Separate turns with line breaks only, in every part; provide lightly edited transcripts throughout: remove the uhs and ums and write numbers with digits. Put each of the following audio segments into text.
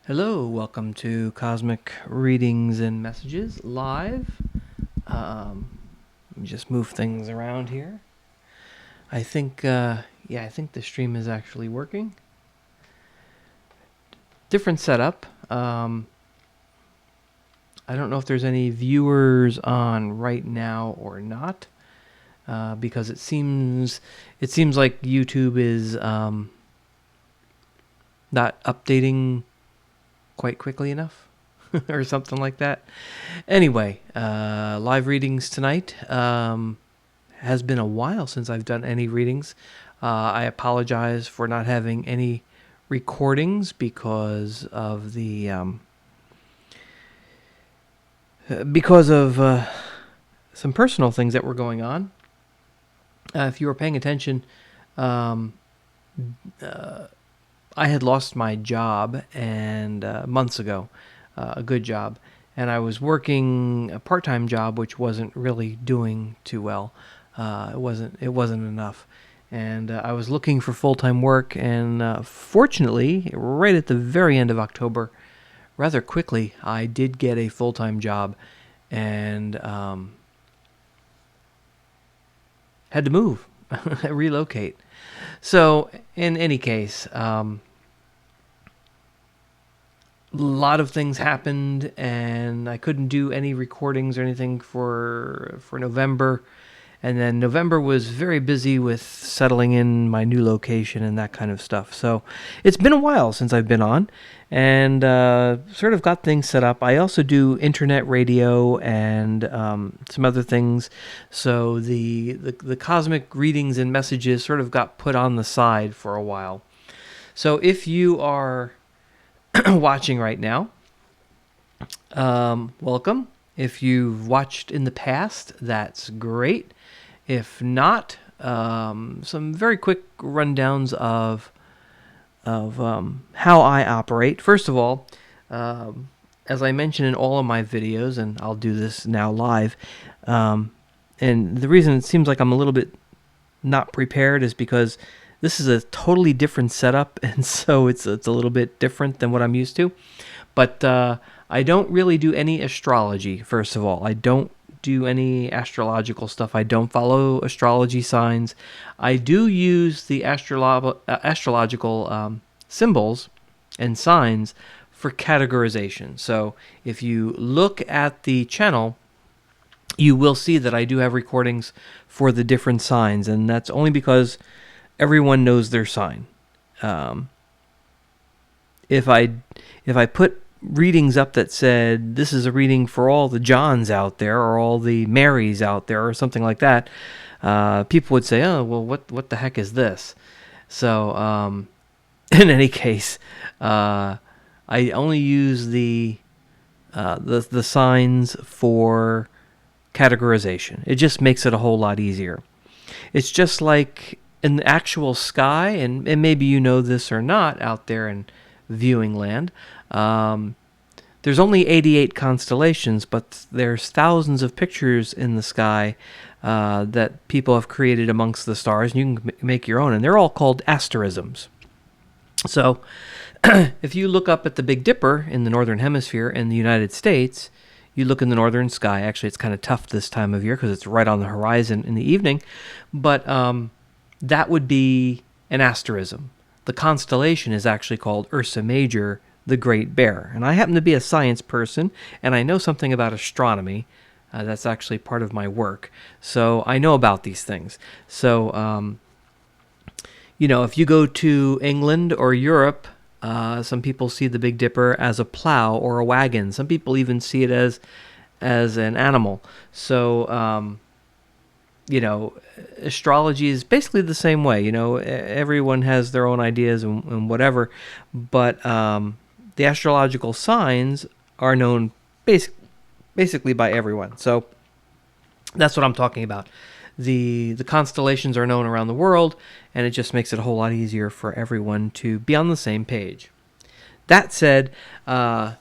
Hello, welcome to Cosmic Readings and Messages live. Let me just move things around here. I think the stream is actually working. Different setup. I don't know if there's any viewers on right now or not, because it seems like YouTube is not updating quite quickly enough or something like that. Anyway, live readings tonight. Has been a while since I've done any readings. I apologize for not having any recordings because of the some personal things that were going on. If you were paying attention, I had lost my job and months ago, a good job, and I was working a part-time job which wasn't really doing too well. It wasn't enough, and I was looking for full-time work. And fortunately, right at the very end of October, rather quickly, I did get a full-time job, and had to move, relocate. So, in any case, a lot of things happened, and I couldn't do any recordings or anything for November. And then November was very busy with settling in my new location and that kind of stuff. So it's been a while since I've been on, and sort of got things set up. I also do internet radio and some other things. So the cosmic readings and messages sort of got put on the side for a while. So if you are watching right now, welcome. If you've watched in the past, that's great. If not, some very quick rundowns of how I operate. First of all, as I mentioned in all of my videos, and I'll do this now live, and the reason it seems like I'm a little bit not prepared is because this is a totally different setup, and so it's a little bit different than what I'm used to. But I don't really do any astrology, first of all. I don't do any astrological stuff. I don't follow astrology signs. I do use the astrological symbols and signs for categorization. So if you look at the channel, you will see that I do have recordings for the different signs, and that's only because everyone knows their sign. If I put readings up that said this is a reading for all the Johns out there or all the Marys out there or something like that, people would say, "Oh, well, what the heck is this?" So, in any case, I only use the signs for categorization. It just makes it a whole lot easier. It's just like in the actual sky, and maybe you know this or not out there in viewing land. There's only 88 constellations, but there's thousands of pictures in the sky that people have created amongst the stars, and you can make your own, and they're all called asterisms. So if you look up at the Big Dipper in the northern hemisphere in the United States, you look in the northern sky. Actually, it's kind of tough this time of year because it's right on the horizon in the evening, but that would be an asterism. The constellation is actually called Ursa Major, the Great Bear. And I happen to be a science person, and I know something about astronomy. That's actually part of my work. So I know about these things. So, if you go to England or Europe, some people see the Big Dipper as a plow or a wagon. Some people even see it as an animal. So, astrology is basically the same way. Everyone has their own ideas and whatever, but the astrological signs are known basically by everyone. So that's what I'm talking about. The constellations are known around the world, and it just makes it a whole lot easier for everyone to be on the same page. That said, I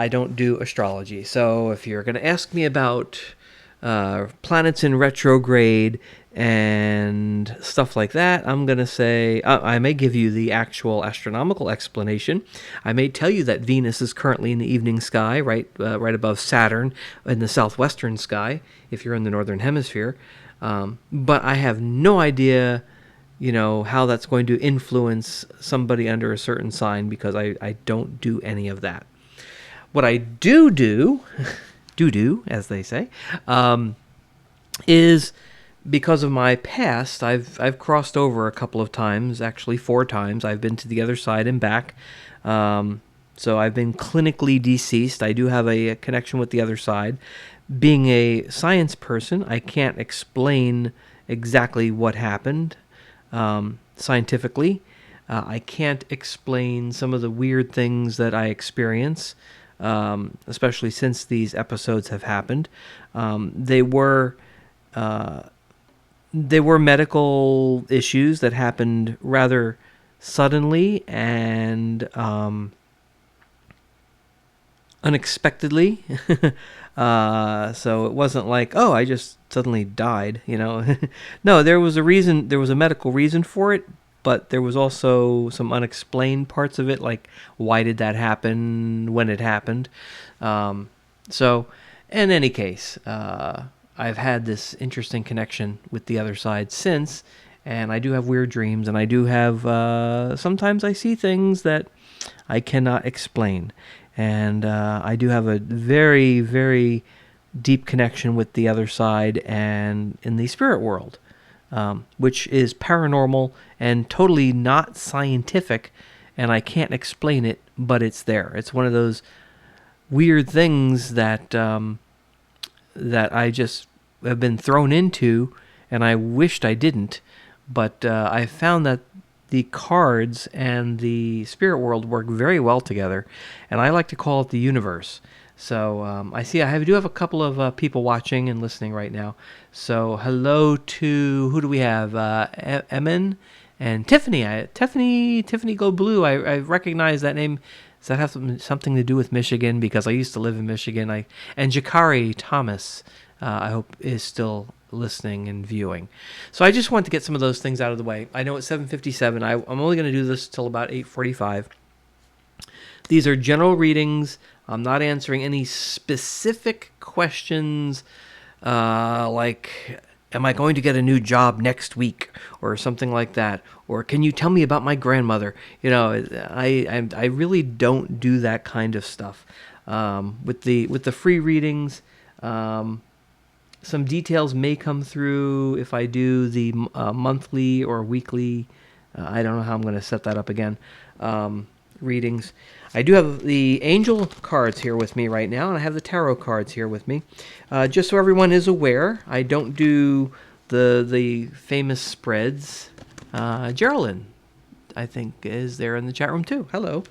don't do astrology. So if you're going to ask me about planets in retrograde and stuff like that. I'm going to say, I may give you the actual astronomical explanation. I may tell you that Venus is currently in the evening sky, right above Saturn in the southwestern sky, if you're in the northern hemisphere. But I have no idea, how that's going to influence somebody under a certain sign, because I don't do any of that. What I do, as they say, is, because of my past, I've crossed over a couple of times, actually 4 times. I've been to the other side and back. So I've been clinically deceased. I do have a connection with the other side. Being a science person, I can't explain exactly what happened scientifically. I can't explain some of the weird things that I experience, especially since these episodes have happened. They were medical issues that happened rather suddenly and unexpectedly. So it wasn't like, oh, I just suddenly died, No, there was a reason. There was a medical reason for it, but there was also some unexplained parts of it, like why did that happen, when it happened. So, in any case, I've had this interesting connection with the other side since, and I do have weird dreams, and I do have, sometimes I see things that I cannot explain. And I do have a very, very deep connection with the other side and in the spirit world, which is paranormal and totally not scientific, and I can't explain it, but it's there. It's one of those weird things that I just have been thrown into, and I wished I didn't. But I found that the cards and the spirit world work very well together, and I like to call it the universe. So I do have a couple of people watching and listening right now. So hello to, who do we have? Emin and Tiffany. Tiffany Go Blue. I recognize that name. Does that have something to do with Michigan? Because I used to live in Michigan. And Jakari Thomas, I hope, is still listening and viewing. So I just want to get some of those things out of the way. I know it's 7:57. I'm only going to do this till about 8:45. These are general readings. I'm not answering any specific questions like, am I going to get a new job next week, or something like that, or can you tell me about my grandmother? I really don't do that kind of stuff. With the free readings, some details may come through if I do the monthly or weekly. I don't know how I'm going to set that up again. Readings. I do have the angel cards here with me right now, and I have the tarot cards here with me. Just so everyone is aware, I don't do the famous spreads. Geraldine, I think, is there in the chat room too. Hello.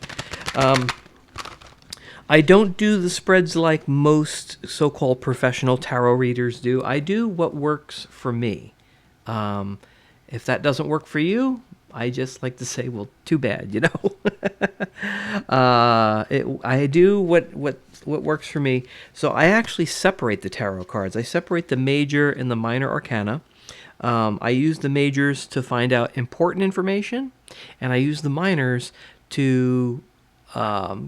I don't do the spreads like most so-called professional tarot readers do. I do what works for me. If that doesn't work for you, I just like to say, well, too bad, I do what works for me. So I actually separate the tarot cards. I separate the major and the minor arcana. I use the majors to find out important information, and I use the minors to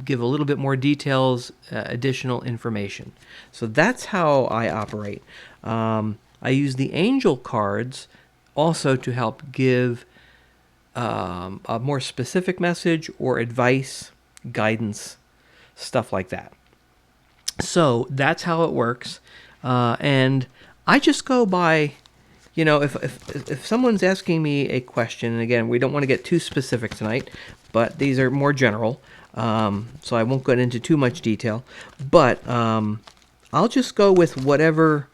give a little bit more details, additional information. So that's how I operate. I use the angel cards also to help give a more specific message or advice, guidance, stuff like that. So that's how it works. And I just go by, if someone's asking me a question, and again, we don't want to get too specific tonight, but these are more general, so I won't get into too much detail. But I'll just go with whatever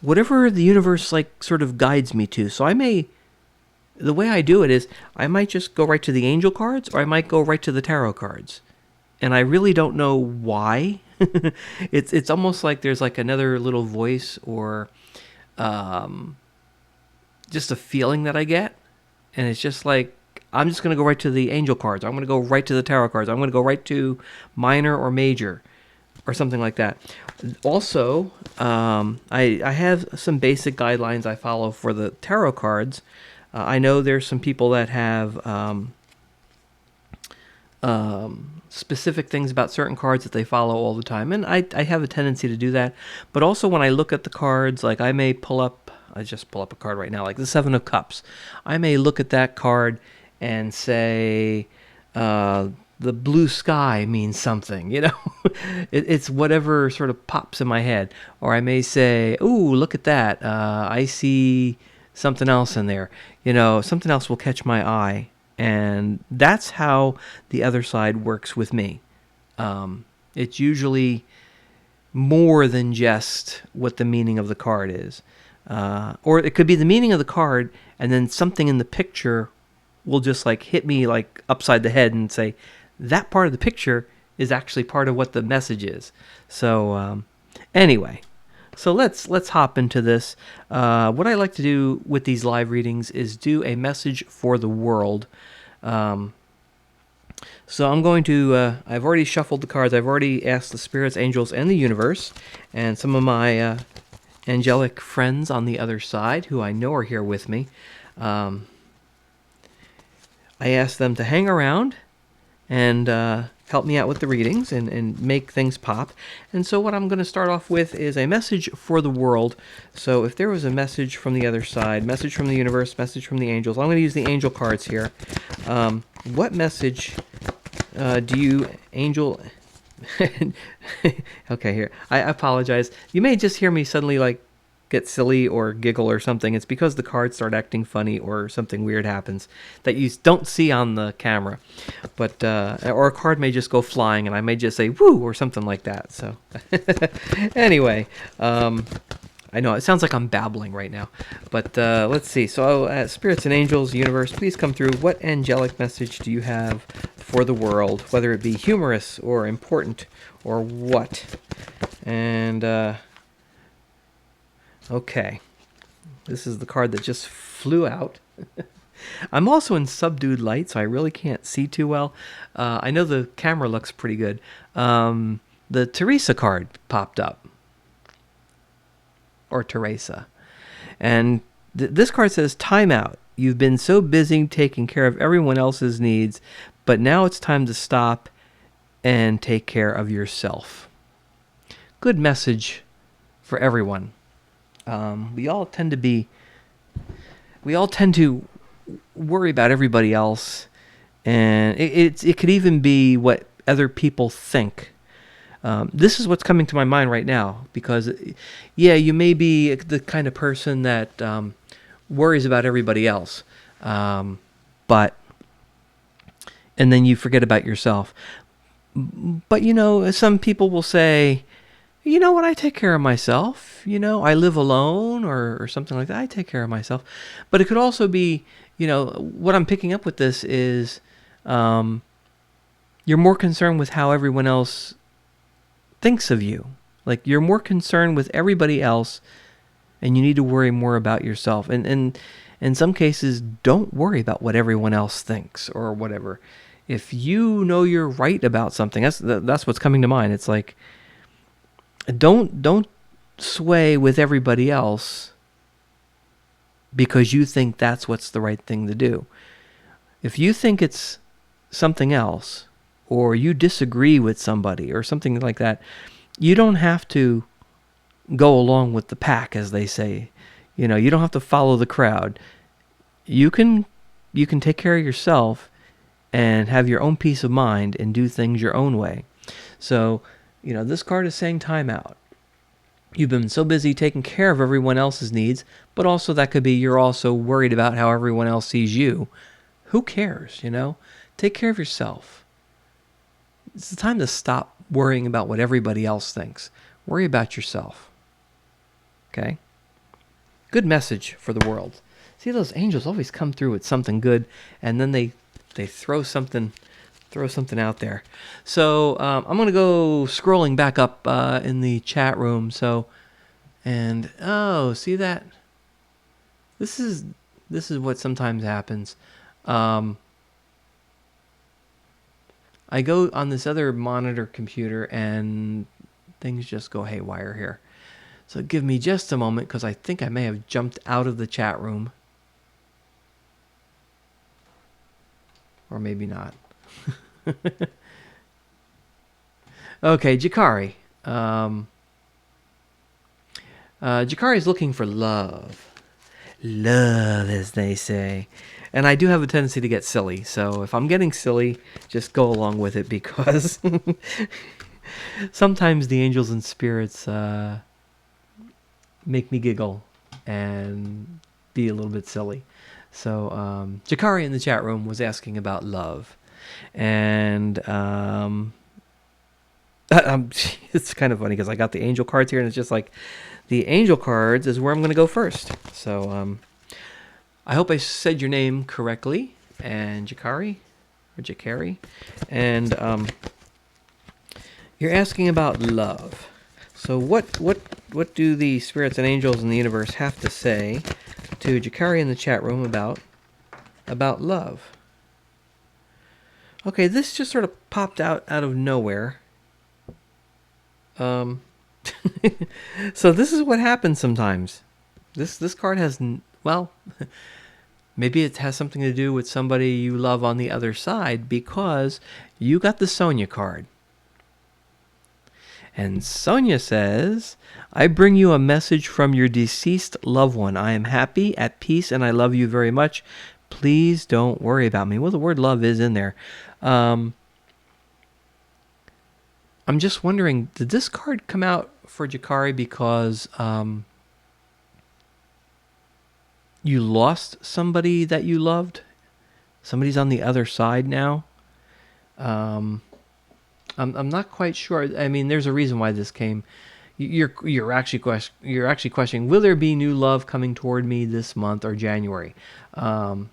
the universe sort of guides me to. So the way I do it is I might just go right to the angel cards, or I might go right to the tarot cards. And I really don't know why. It's almost like there's another little voice, or just a feeling that I get. And it's just I'm just going to go right to the angel cards. I'm going to go right to the tarot cards. I'm going to go right to minor or major. or something like that. Also, I have some basic guidelines I follow for the tarot cards. I know there's some people that have specific things about certain cards that they follow all the time, and I have a tendency to do that. But also when I look at the cards, like I just pull up a card right now, like the Seven of Cups. I may look at that card and say, the blue sky means something, it's whatever sort of pops in my head. Or I may say, ooh, look at that. I see something else in there. Something else will catch my eye. And that's how the other side works with me. It's usually more than just what the meaning of the card is. Or it could be the meaning of the card, and then something in the picture will just like hit me like upside the head and say, that part of the picture is actually part of what the message is. So anyway, so let's hop into this. What I like to do with these live readings is do a message for the world. So I'm going to, I've already shuffled the cards. I've already asked the spirits, angels, and the universe, and some of my angelic friends on the other side, who I know are here with me. I asked them to hang around and help me out with the readings and make things pop. And so what I'm going to start off with is a message for the world. So if there was a message from the other side, message from the universe, message from the angels, I'm going to use the angel cards here. What message do you, angel... Okay, here. I apologize. You may just hear me suddenly like get silly or giggle or something. It's because the cards start acting funny or something weird happens that you don't see on the camera. But or a card may just go flying and I may just say woo or something like that. So anyway, I know it sounds like I'm babbling right now, but let's see. So spirits and angels, universe, please come through. What angelic message do you have for the world, whether it be humorous or important or what? And okay, this is the card that just flew out. I'm also in subdued light, so I really can't see too well. I know the camera looks pretty good. The Teresa card popped up. Or Teresa. And this card says, time out. You've been so busy taking care of everyone else's needs, but now it's time to stop and take care of yourself. Good message for everyone. We all tend to worry about everybody else, and it could even be what other people think. This is what's coming to my mind right now, because, yeah, you may be the kind of person that worries about everybody else, but and then you forget about yourself. But, some people will say, you know what, I take care of myself. I live alone or something like that. I take care of myself. But it could also be, what I'm picking up with this is you're more concerned with how everyone else thinks of you. Like, you're more concerned with everybody else, and you need to worry more about yourself. And in some cases, don't worry about what everyone else thinks or whatever. If you know you're right about something, that's what's coming to mind. It's like, don't sway with everybody else because you think that's what's the right thing to do. If you think it's something else, or you disagree with somebody or something like that, you don't have to go along with the pack, as they say. You don't have to follow the crowd. You can take care of yourself and have your own peace of mind and do things your own way. So, this card is saying time out. You've been so busy taking care of everyone else's needs, but also that could be you're also worried about how everyone else sees you. Who cares, Take care of yourself. It's the time to stop worrying about what everybody else thinks. Worry about yourself. Okay? Good message for the world. See, those angels always come through with something good, and then they throw something out there. So I'm going to go scrolling back up in the chat room. See that? This is what sometimes happens. I go on this other monitor computer, and things just go haywire here. So give me just a moment, because I think I may have jumped out of the chat room. Or maybe not. Okay, Jakari. Jakari is looking for love. Love, as they say. And I do have a tendency to get silly. So if I'm getting silly, just go along with it, because sometimes the angels and spirits make me giggle and be a little bit silly. So Jakari in the chat room was asking about love. And it's kind of funny because I got the angel cards here, and it's just like, the angel cards is where I'm going to go first. So I hope I said your name correctly, and Jakari, or Jakari, and you're asking about love. So what do the spirits and angels in the universe have to say to Jakari in the chat room about love? Okay, this just sort of popped out of nowhere. So this is what happens sometimes. This card has, well, maybe it has something to do with somebody you love on the other side, because you got the Sonia card. And Sonia says, I bring you a message from your deceased loved one. I am happy, at peace, and I love you very much. Please don't worry about me. Well, the word love is in there. I'm just wondering, did this card come out for Jakari because you lost somebody that you loved? Somebody's on the other side now? I'm not quite sure. I mean, there's a reason why this came. You're actually questioning, will there be new love coming toward me this month or January? Again,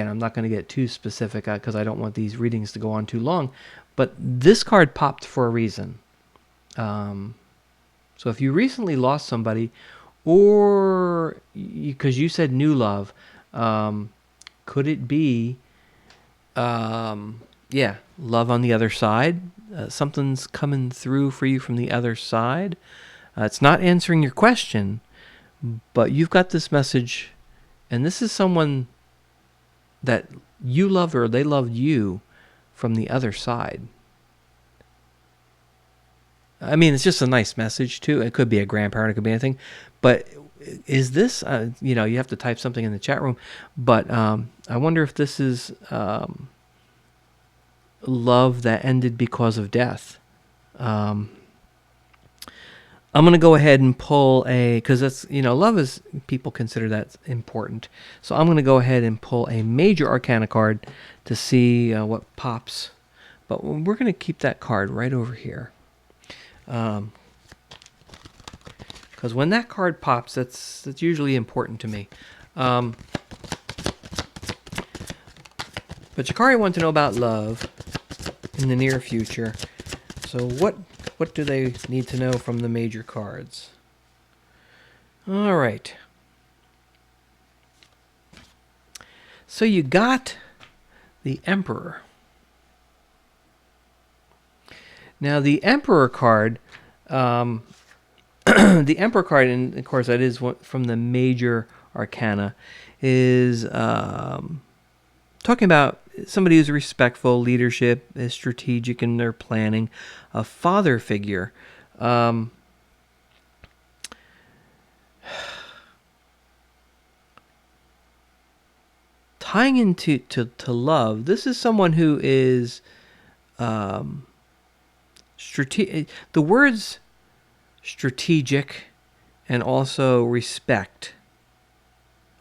I'm not going to get too specific because I don't want these readings to go on too long. But this card popped for a reason. So if you recently lost somebody, or because you said new love, could it be, love on the other side? Something's coming through for you from the other side. It's not answering your question, but you've got this message, and this is someone that you loved, or they loved you from the other side. I mean, it's just a nice message too. It could be a grandparent, it could be anything. But is this, you have to type something in the chat room. But I wonder if this is love that ended because of death. I'm going to go ahead and pull because that's, love is, people consider that important. So I'm going to go ahead and pull a major arcana card to see what pops. But we're going to keep that card right over here. Because when that card pops, that's usually important to me. But Jakari wants to know about love in the near future. So what do they need to know from the major cards? All right. So you got the Emperor. Now the Emperor card, the Emperor card, and of course that is from the major arcana, is talking about somebody who's respectful, leadership, is strategic in their planning, a father figure. Tying into to love, this is someone who is the words strategic and also respect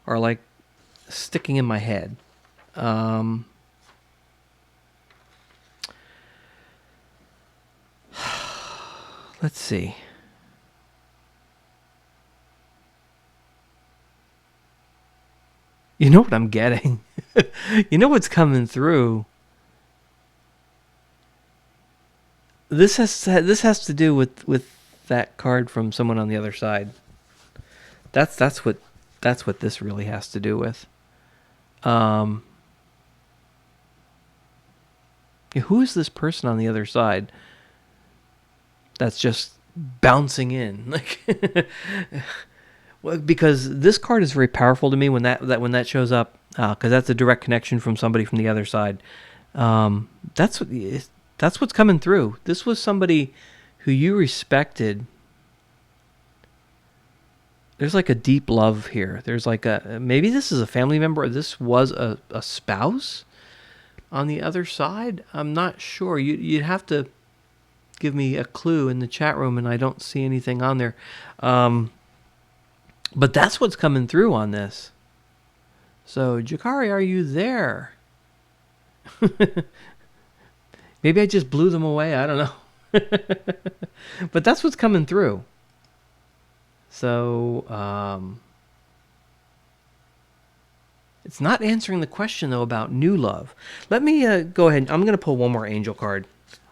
are like sticking in my head. Let's see. You know what I'm getting? You know what's coming through? This has to do with that card from someone on the other side. That's what this really has to do with. Who is this person on the other side? that's just bouncing in. Like, well, because this card is very powerful to me when that shows up, because that's a direct connection from somebody from the other side. Um, that's what's coming through. This was somebody who you respected. There's like a deep love here. There's like maybe this is a family member, or this was a spouse on the other side. I'm not sure. You'd have to give me a clue in the chat room, and I don't see anything on there. But that's what's coming through on this. So, Jakari, are you there? Maybe I just blew them away. I don't know. But that's what's coming through. So, it's not answering the question, though, about new love. Let me go ahead. I'm going to pull one more angel card.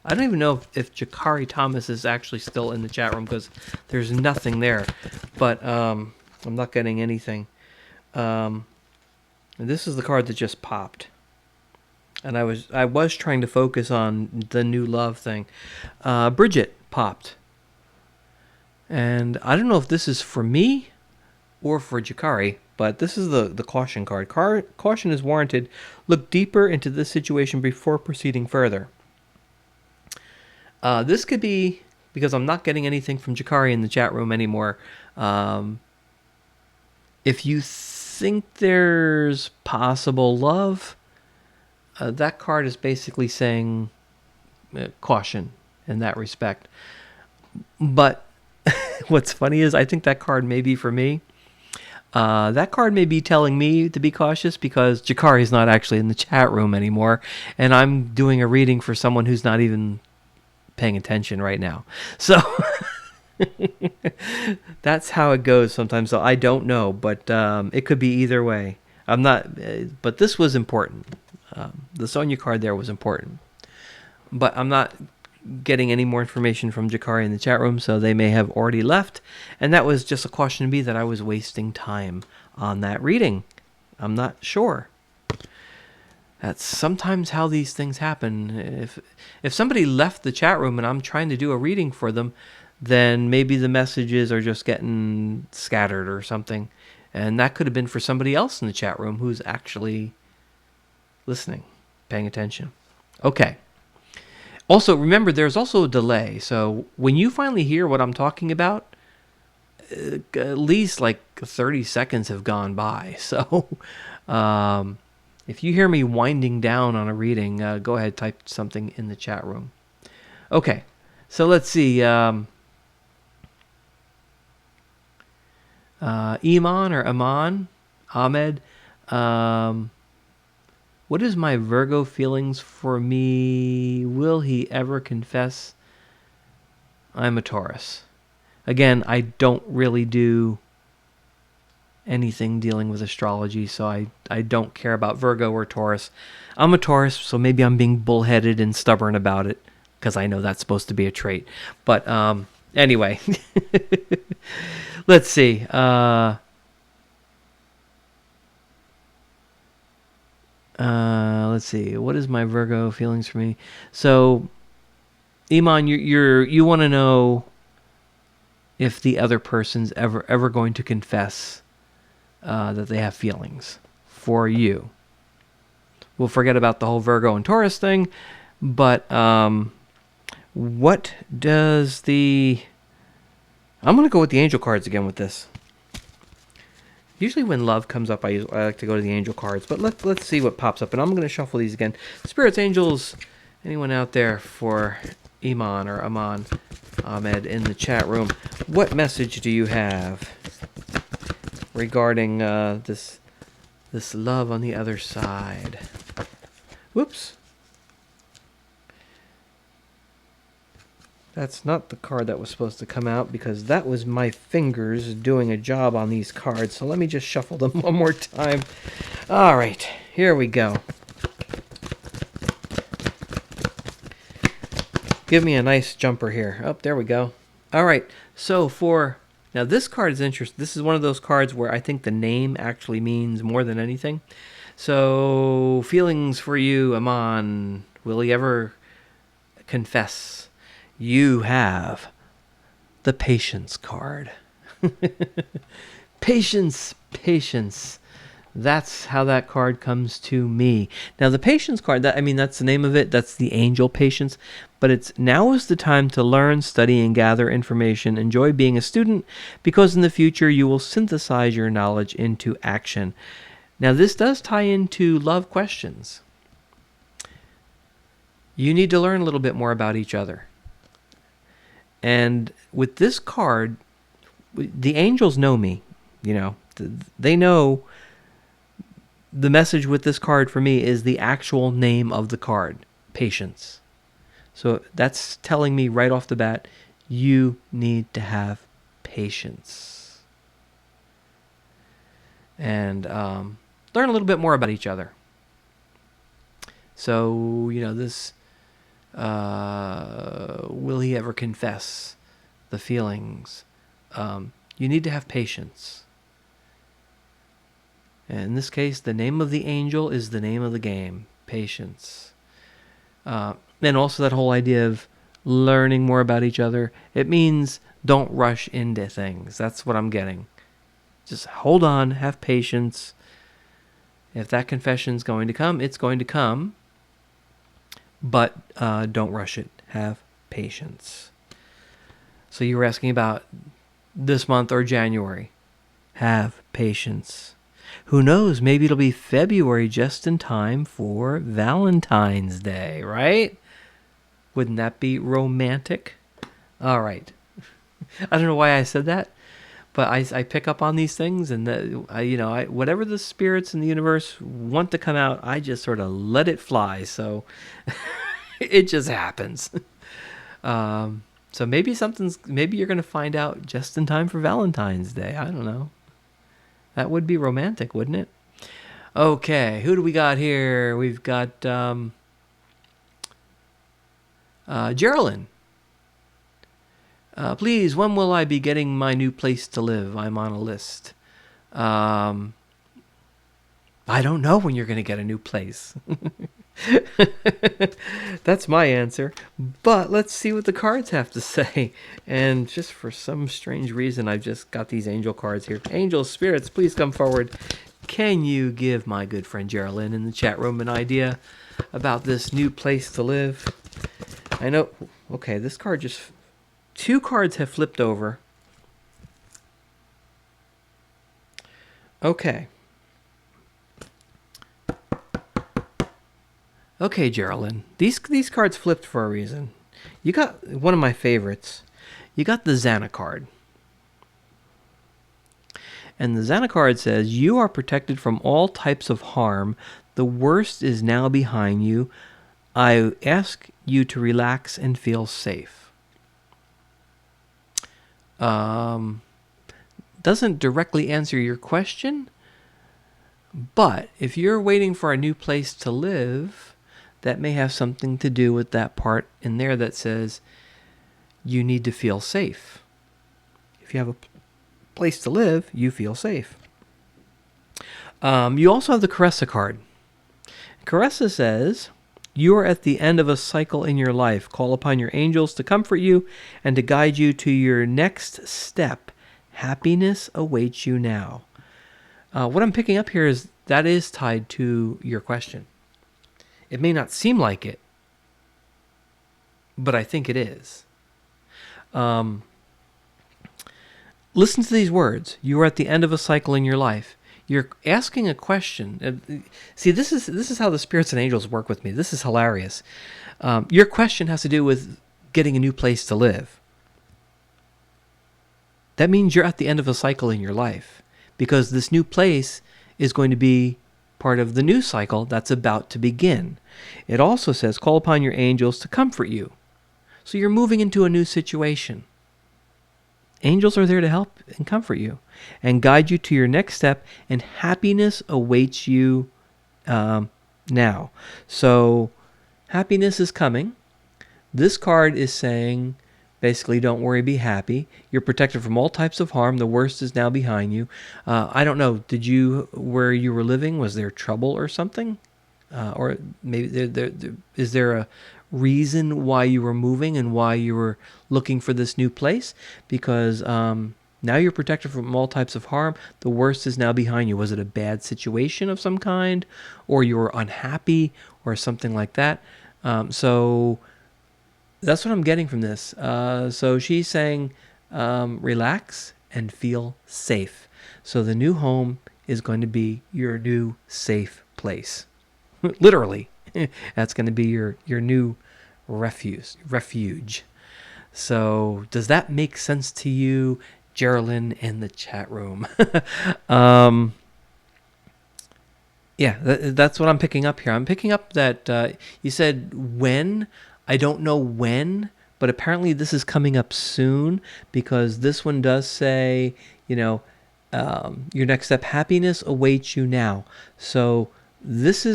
I don't even know if Jakari Thomas is actually still in the chat room, because there's nothing there. But I'm not getting anything. And this is the card that just popped. And I was trying to focus on the new love thing. Bridget popped. And I don't know if this is for me or for Jakari, but this is the caution card. Caution is warranted. Look deeper into this situation before proceeding further. This could be, because I'm not getting anything from Jakari in the chat room anymore. If you think there's possible love, that card is basically saying caution in that respect. But what's funny is I think that card may be for me. That card may be telling me to be cautious because Jakari's not actually in the chat room anymore, and I'm doing a reading for someone who's not even paying attention right now. So that's how it goes sometimes. So I don't know, but it could be either way. I'm not, but this was important. The Sonia card there was important, but I'm not getting any more information from Jakari in the chat room, so they may have already left, and that was just a caution to me that I was wasting time on that reading. I'm not sure. That's sometimes how these things happen. If somebody left the chat room and I'm trying to do a reading for them, then maybe the messages are just getting scattered or something, and that could have been for somebody else in the chat room who's actually listening, paying attention. Okay. Also, remember, there's also a delay. So when you finally hear what I'm talking about, at least like 30 seconds have gone by. So if you hear me winding down on a reading, go ahead, type something in the chat room. Okay, so let's see. Iman or Aman, Ahmed. What is my Virgo feelings for me? Will he ever confess I'm a Taurus? Again, I don't really do anything dealing with astrology, so I don't care about Virgo or Taurus. I'm a Taurus, so maybe I'm being bullheaded and stubborn about it, because I know that's supposed to be a trait. But anyway, let's see. Let's see. What is my Virgo feelings for me? So, Iman, you want to know if the other person's ever going to confess that they have feelings for you. We'll forget about the whole Virgo and Taurus thing, but what does the... I'm going to go with the angel cards again with this. Usually when love comes up, I like to go to the angel cards, but let's see what pops up, and I'm going to shuffle these again. Spirits, angels, anyone out there for Iman or Aman, Ahmed in the chat room, what message do you have regarding this love on the other side? Whoops. That's not the card that was supposed to come out, because that was my fingers doing a job on these cards. So let me just shuffle them one more time. All right, here we go. Give me a nice jumper here. Oh, there we go. All right, so now this card is interesting. This is one of those cards where I think the name actually means more than anything. So, feelings for you, Aman. Will he ever confess? you have the patience card. Patience, patience. That's how that card comes to me. Now the patience card, that's the name of it. That's the angel patience. But it's now is the time to learn, study, and gather information. Enjoy being a student because in the future you will synthesize your knowledge into action. Now this does tie into love questions. You need to learn a little bit more about each other. And with this card, the angels know me. They know the message with this card for me is the actual name of the card, patience. So that's telling me right off the bat, you need to have patience. And learn a little bit more about each other. So, this, will he ever confess the feelings? You need to have patience. And in this case, the name of the angel is the name of the game, patience. And also that whole idea of learning more about each other. It means don't rush into things. That's what I'm getting. Just hold on, have patience. If that confession's going to come, it's going to come. But don't rush it. Have patience. So you were asking about this month or January. Have patience. Who knows? Maybe it'll be February just in time for Valentine's Day, right? Wouldn't that be romantic? All right. I don't know why I said that, but I pick up on these things, and whatever the spirits in the universe want to come out, I just sort of let it fly. So it just happens. So maybe you're going to find out just in time for Valentine's Day. I don't know. That would be romantic, wouldn't it? Okay, who do we got here? We've got Geraldine. Please, when will I be getting my new place to live? I'm on a list. I don't know when you're going to get a new place. That's my answer. But let's see what the cards have to say. And just for some strange reason, I've just got these angel cards here. Angels, spirits, please come forward. Can you give my good friend Geraldine in the chat room an idea about this new place to live? I know. Okay, this card just... 2 cards have flipped over. Okay. Okay, Geraldine. These cards flipped for a reason. You got one of my favorites. You got the Xana card. And the Xana card says, you are protected from all types of harm. The worst is now behind you. I ask you to relax and feel safe. Doesn't directly answer your question, but if you're waiting for a new place to live, that may have something to do with that part in there that says you need to feel safe. If you have a place to live, you feel safe. You also have the Caressa card. Caressa says, you are at the end of a cycle in your life. Call upon your angels to comfort you and to guide you to your next step. Happiness awaits you now. What I'm picking up here is that is tied to your question. It may not seem like it, but I think it is. Listen to these words. You are at the end of a cycle in your life. You're asking a question. See, this is how the spirits and angels work with me. This is hilarious. Your question has to do with getting a new place to live. That means you're at the end of a cycle in your life because this new place is going to be part of the new cycle that's about to begin. It also says, call upon your angels to comfort you. So you're moving into a new situation. Angels are there to help and comfort you and guide you to your next step, and happiness awaits you now. So happiness is coming. This card is saying, basically, don't worry, be happy. You're protected from all types of harm. The worst is now behind you. I don't know, where you were living, was there trouble or something? Or maybe is there a reason why you were moving and why you were looking for this new place, because now you're protected from all types of harm. The worst is now behind you. Was it a bad situation of some kind, or you were unhappy, or something like that? So that's what I'm getting from this. So she's saying, relax and feel safe. So the new home is going to be your new safe place. Literally. That's going to be your new refuge. So does that make sense to you, Geraldine, in the chat room? Yeah, that's what I'm picking up here. I'm picking up that you said when. I don't know when, but apparently this is coming up soon, because this one does say, your next step, happiness awaits you now. So this.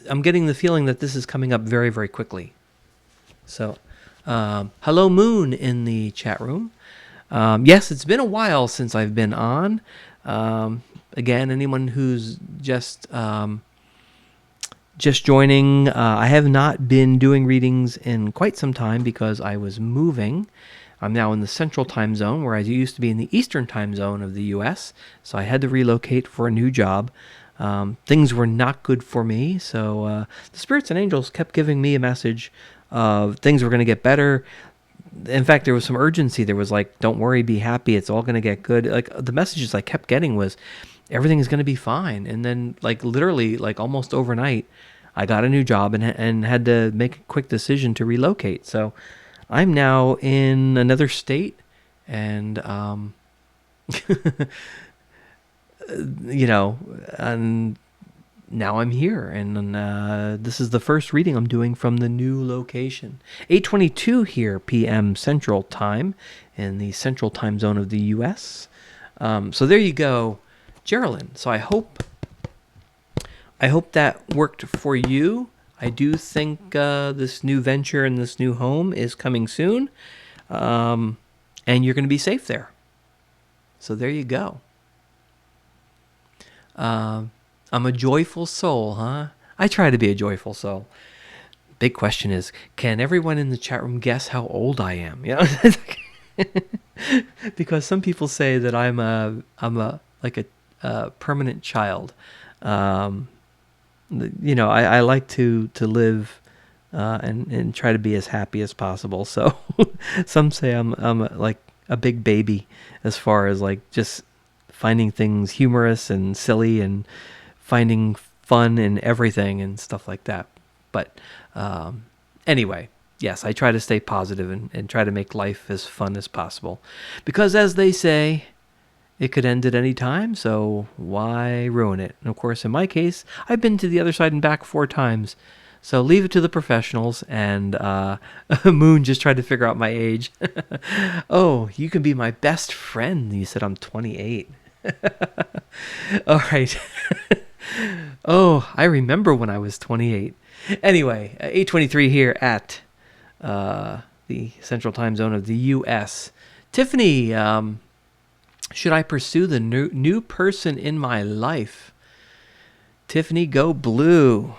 I'm getting the feeling that this is coming up very, very quickly. So, hello Moon in the chat room. Yes, it's been a while since I've been on. Again, anyone who's just joining, I have not been doing readings in quite some time because I was moving. I'm now in the Central Time Zone, where I used to be in the Eastern Time Zone of the U.S., so I had to relocate for a new job. Things were not good for me, so the spirits and angels kept giving me a message of things were going to get better. In fact, there was some urgency. There was like, don't worry, be happy, it's all going to get good. Like, the messages I kept getting was, everything is going to be fine. And then, like, literally, like, almost overnight, I got a new job and had to make a quick decision to relocate. So I'm now in another state, and and now I'm here, and this is the first reading I'm doing from the new location. 8:22 here p.m. Central Time in the Central Time Zone of the U.S. So there you go, Geraldine. So I hope that worked for you. I do think this new venture and this new home is coming soon, and you're going to be safe there. So there you go. I'm a joyful soul, huh? I try to be a joyful soul. Big question is, can everyone in the chat room guess how old I am? Because some people say that I'm a permanent child. I like to live and try to be as happy as possible. So some say I'm like a big baby, as far as like just finding things humorous and silly and finding fun in everything and stuff like that. But anyway, yes, I try to stay positive and try to make life as fun as possible. Because as they say, it could end at any time, so why ruin it? And of course, in my case, I've been to the other side and back 4 times. So leave it to the professionals, and Moon just tried to figure out my age. Oh, you can be my best friend. You said I'm 28. All right. Oh, I remember when I was 28. Anyway, 8:23 here at the Central Time Zone of the U.S. Tiffany, should I pursue the new person in my life? Tiffany, go blue.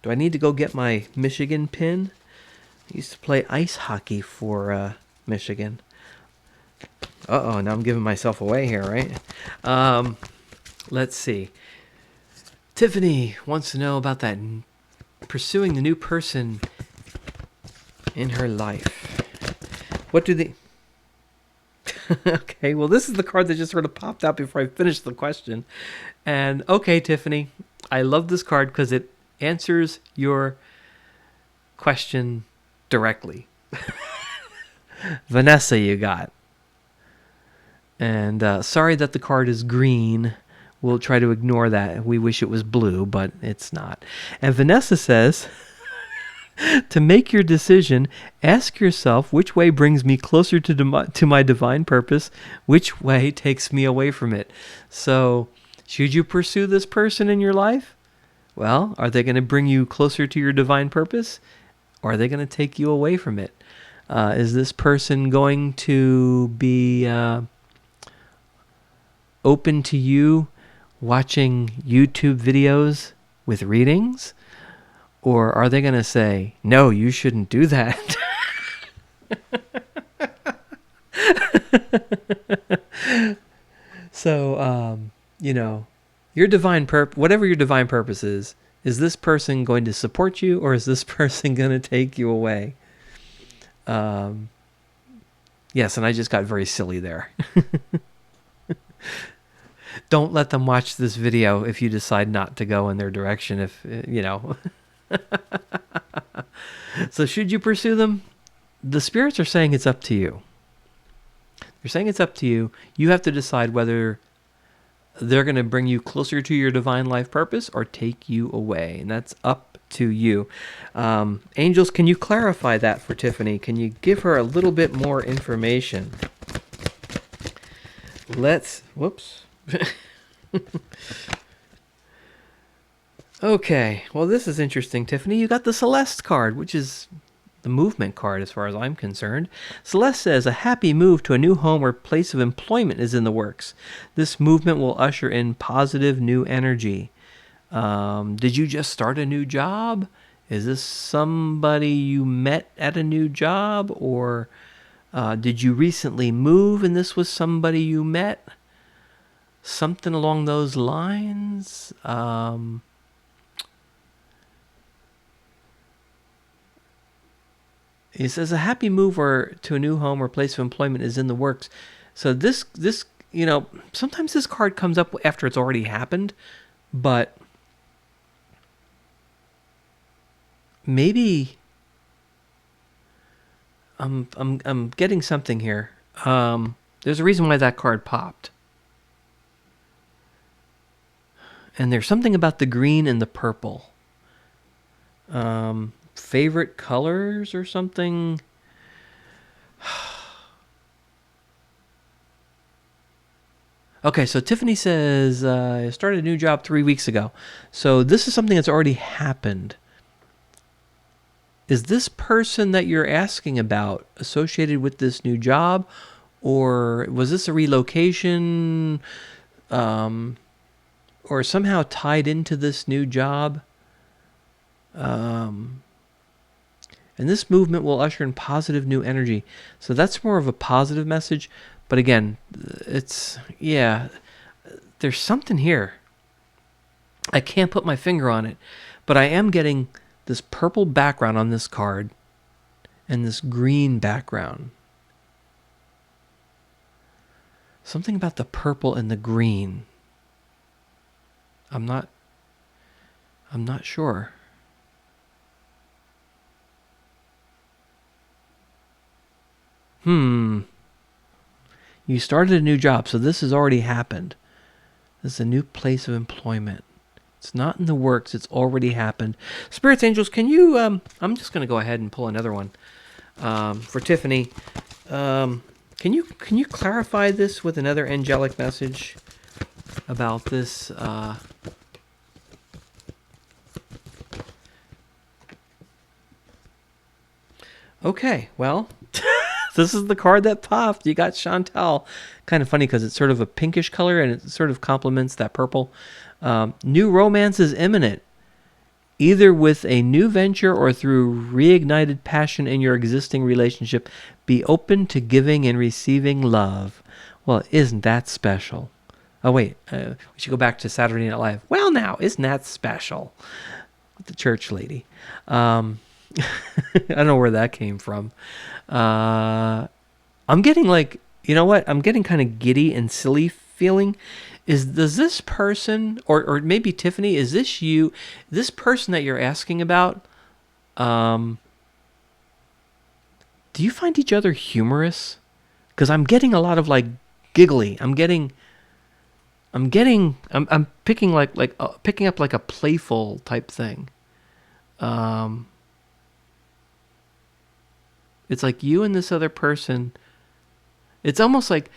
Do I need to go get my Michigan pin? I used to play ice hockey for Michigan. Uh-oh, now I'm giving myself away here, right? Let's see. Tiffany wants to know about that pursuing the new person in her life. What do they... Okay, well, this is the card that just sort of popped out before I finished the question. And, okay, Tiffany, I love this card because it answers your question directly. Vanessa, you got. And sorry that the card is green. We'll try to ignore that. We wish it was blue, but it's not. And Vanessa says, to make your decision, ask yourself which way brings me closer to my divine purpose, which way takes me away from it. So, should you pursue this person in your life? Well, are they going to bring you closer to your divine purpose, or are they going to take you away from it? Is this person going to be open to you watching YouTube videos with readings? Or are they going to say, no, you shouldn't do that? So, your whatever your divine purpose is this person going to support you, or is this person going to take you away? Yes, and I just got very silly there. Don't let them watch this video if you decide not to go in their direction, So should you pursue them? The spirits are saying it's up to you. They're saying it's up to you. You have to decide whether they're going to bring you closer to your divine life purpose or take you away. And that's up to you. Angels, can you clarify that for Tiffany? Can you give her a little bit more information? Whoops. Okay, well, this is interesting, Tiffany. You got the Celeste card, which is the movement card as far as I'm concerned. Celeste says, a happy move to a new home or place of employment is in the works. This movement will usher in positive new energy. Did you just start a new job? Is this somebody you met at a new job? Or did you recently move and this was somebody you met? Something along those lines. He says a happy move to a new home or place of employment is in the works. So this sometimes this card comes up after it's already happened, but maybe I'm getting something here. There's a reason why that card popped. And there's something about the green and the purple. Favorite colors or something? Okay, so Tiffany says, I started a new job 3 weeks ago. So this is something that's already happened. Is this person that you're asking about associated with this new job? Or was this a relocation? Or somehow tied into this new job? And this movement will usher in positive new energy. So that's more of a positive message. But again, there's something here. I can't put my finger on it. But I am getting this purple background on this card and this green background. Something about the purple and the green. I'm not sure. You started a new job, so this has already happened. This is a new place of employment. It's not in the works, it's already happened. Spirits, angels, can you, I'm just going to go ahead and pull another one for Tiffany. Can you clarify this with another angelic message about this? Okay, well, this is the card that popped. You got Chantal. Kind of funny because it's sort of a pinkish color and it sort of complements that purple. New romance is imminent, either with a new venture or through reignited passion in your existing relationship. Be open to giving and receiving love. Well, isn't that special? Oh, wait. We should go back to Saturday Night Live. Well, now, isn't that special? The church lady. I don't know where that came from. I'm getting I'm getting kind of giddy and silly feeling. Does this person, or maybe Tiffany, is this you, this person that you're asking about, do you find each other humorous? Because I'm getting a lot of giggly. I'm picking picking up like a playful type thing. It's like you and this other person. It's almost like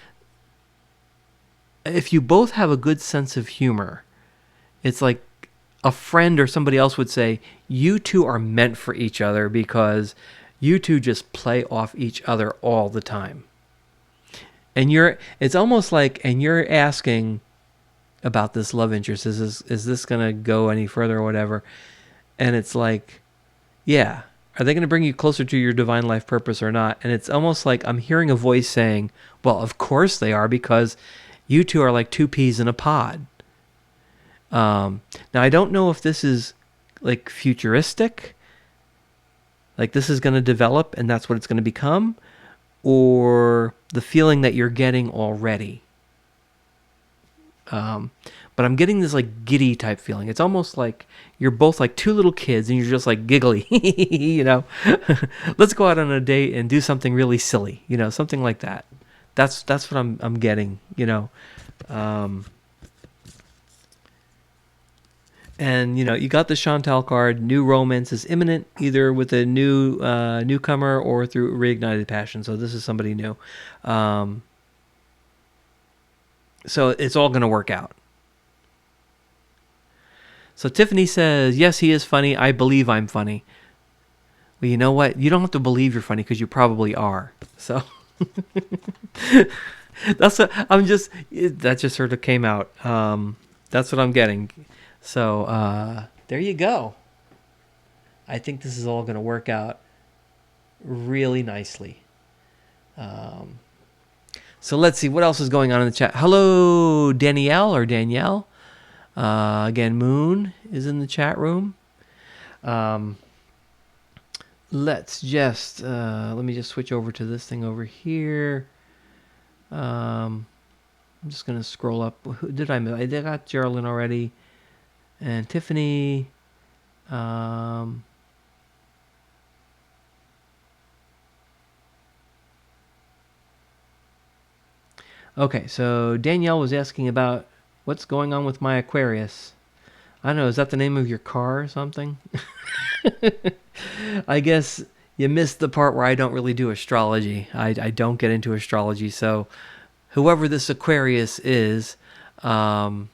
if you both have a good sense of humor, it's like a friend or somebody else would say, you two are meant for each other because you two just play off each other all the time. And it's almost like, and you're asking about this love interest, is this going to go any further or whatever? And it's like, yeah, are they going to bring you closer to your divine life purpose or not? And it's almost like I'm hearing a voice saying, well, of course they are, because you two are like two peas in a pod. Now, I don't know if this is like futuristic, like this is going to develop and that's what it's going to become, or the feeling that you're getting already. But I'm getting this like giddy type feeling. It's almost like you're both like two little kids and you're just like giggly, you know. Let's go out on a date and do something really silly, you know, something like that. That's what I'm getting, you know. And you know, you got the Chantal card. New romance is imminent, either with a new newcomer or through reignited passion. So this is somebody new. So it's all going to work out. So Tiffany says, yes, he is funny. I believe I'm funny. Well, you know what? You don't have to believe you're funny because you probably are. So that's what I'm just, that just sort of came out. That's what I'm getting. So there you go. I think this is all going to work out really nicely. So let's see what else is going on in the chat. Hello, Danielle or Danielle. Again, Moon is in the chat room. Let's just let me just switch over to this thing over here. I'm just gonna scroll up. Who did I miss? I got Geraldine already, and Tiffany. Okay, so Danielle was asking about what's going on with my Aquarius. I don't know, is that the name of your car or something? I guess you missed the part where I don't really do astrology. I don't get into astrology, so whoever this Aquarius is, Brianna,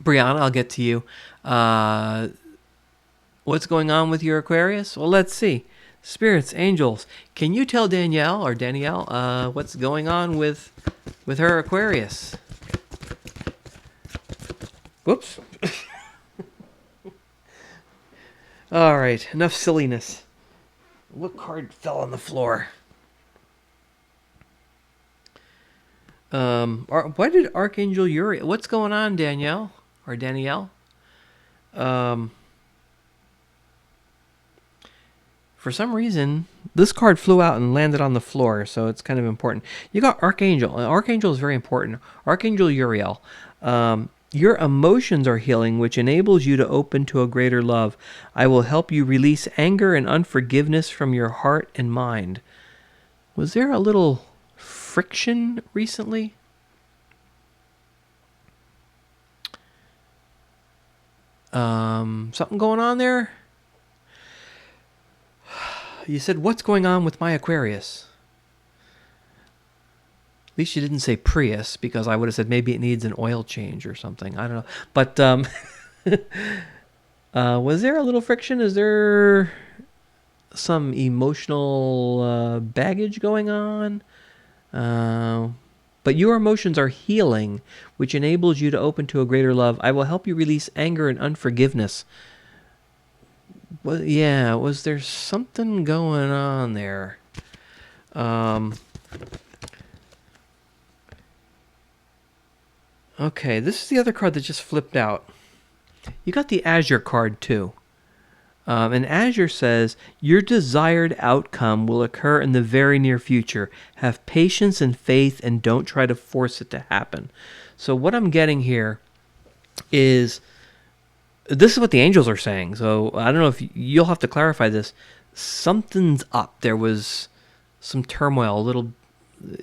I'll get to you. What's going on with your Aquarius? Well, let's see. Spirits, angels, can you tell Danielle, what's going on with her Aquarius? Whoops. All right, enough silliness. What card fell on the floor? Why did Archangel Uriel? What's going on, Danielle or Danielle? For some reason, this card flew out and landed on the floor, so it's kind of important. You got Archangel. Archangel is very important. Archangel Uriel. Your emotions are healing, which enables you to open to a greater love. I will help you release anger and unforgiveness from your heart and mind. Was there a little friction recently? Something going on there? You said, what's going on with my Aquarius? At least you didn't say Prius, because I would have said maybe it needs an oil change or something. I don't know. But was there a little friction? Is there some emotional baggage going on? But your emotions are healing, which enables you to open to a greater love. I will help you release anger and unforgiveness. Well, yeah, was there something going on there? Okay, this is the other card that just flipped out. You got the Azure card too. And Azure says, your desired outcome will occur in the very near future. Have patience and faith and don't try to force it to happen. So what I'm getting here is, this is what the angels are saying. So I don't know if you'll have to clarify this. Something's up. There was some turmoil, a little,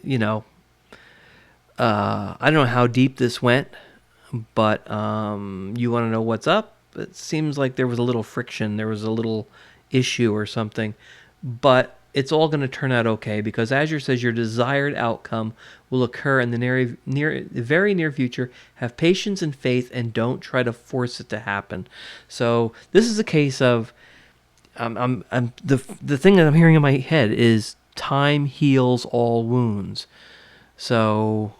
you know, I don't know how deep this went, but you want to know what's up? It seems like there was a little friction. There was a little issue or something, but it's all going to turn out okay, because Azure says your desired outcome will occur in the very near future. Have patience and faith and don't try to force it to happen. So this is a case of the thing that I'm hearing in my head is time heals all wounds. So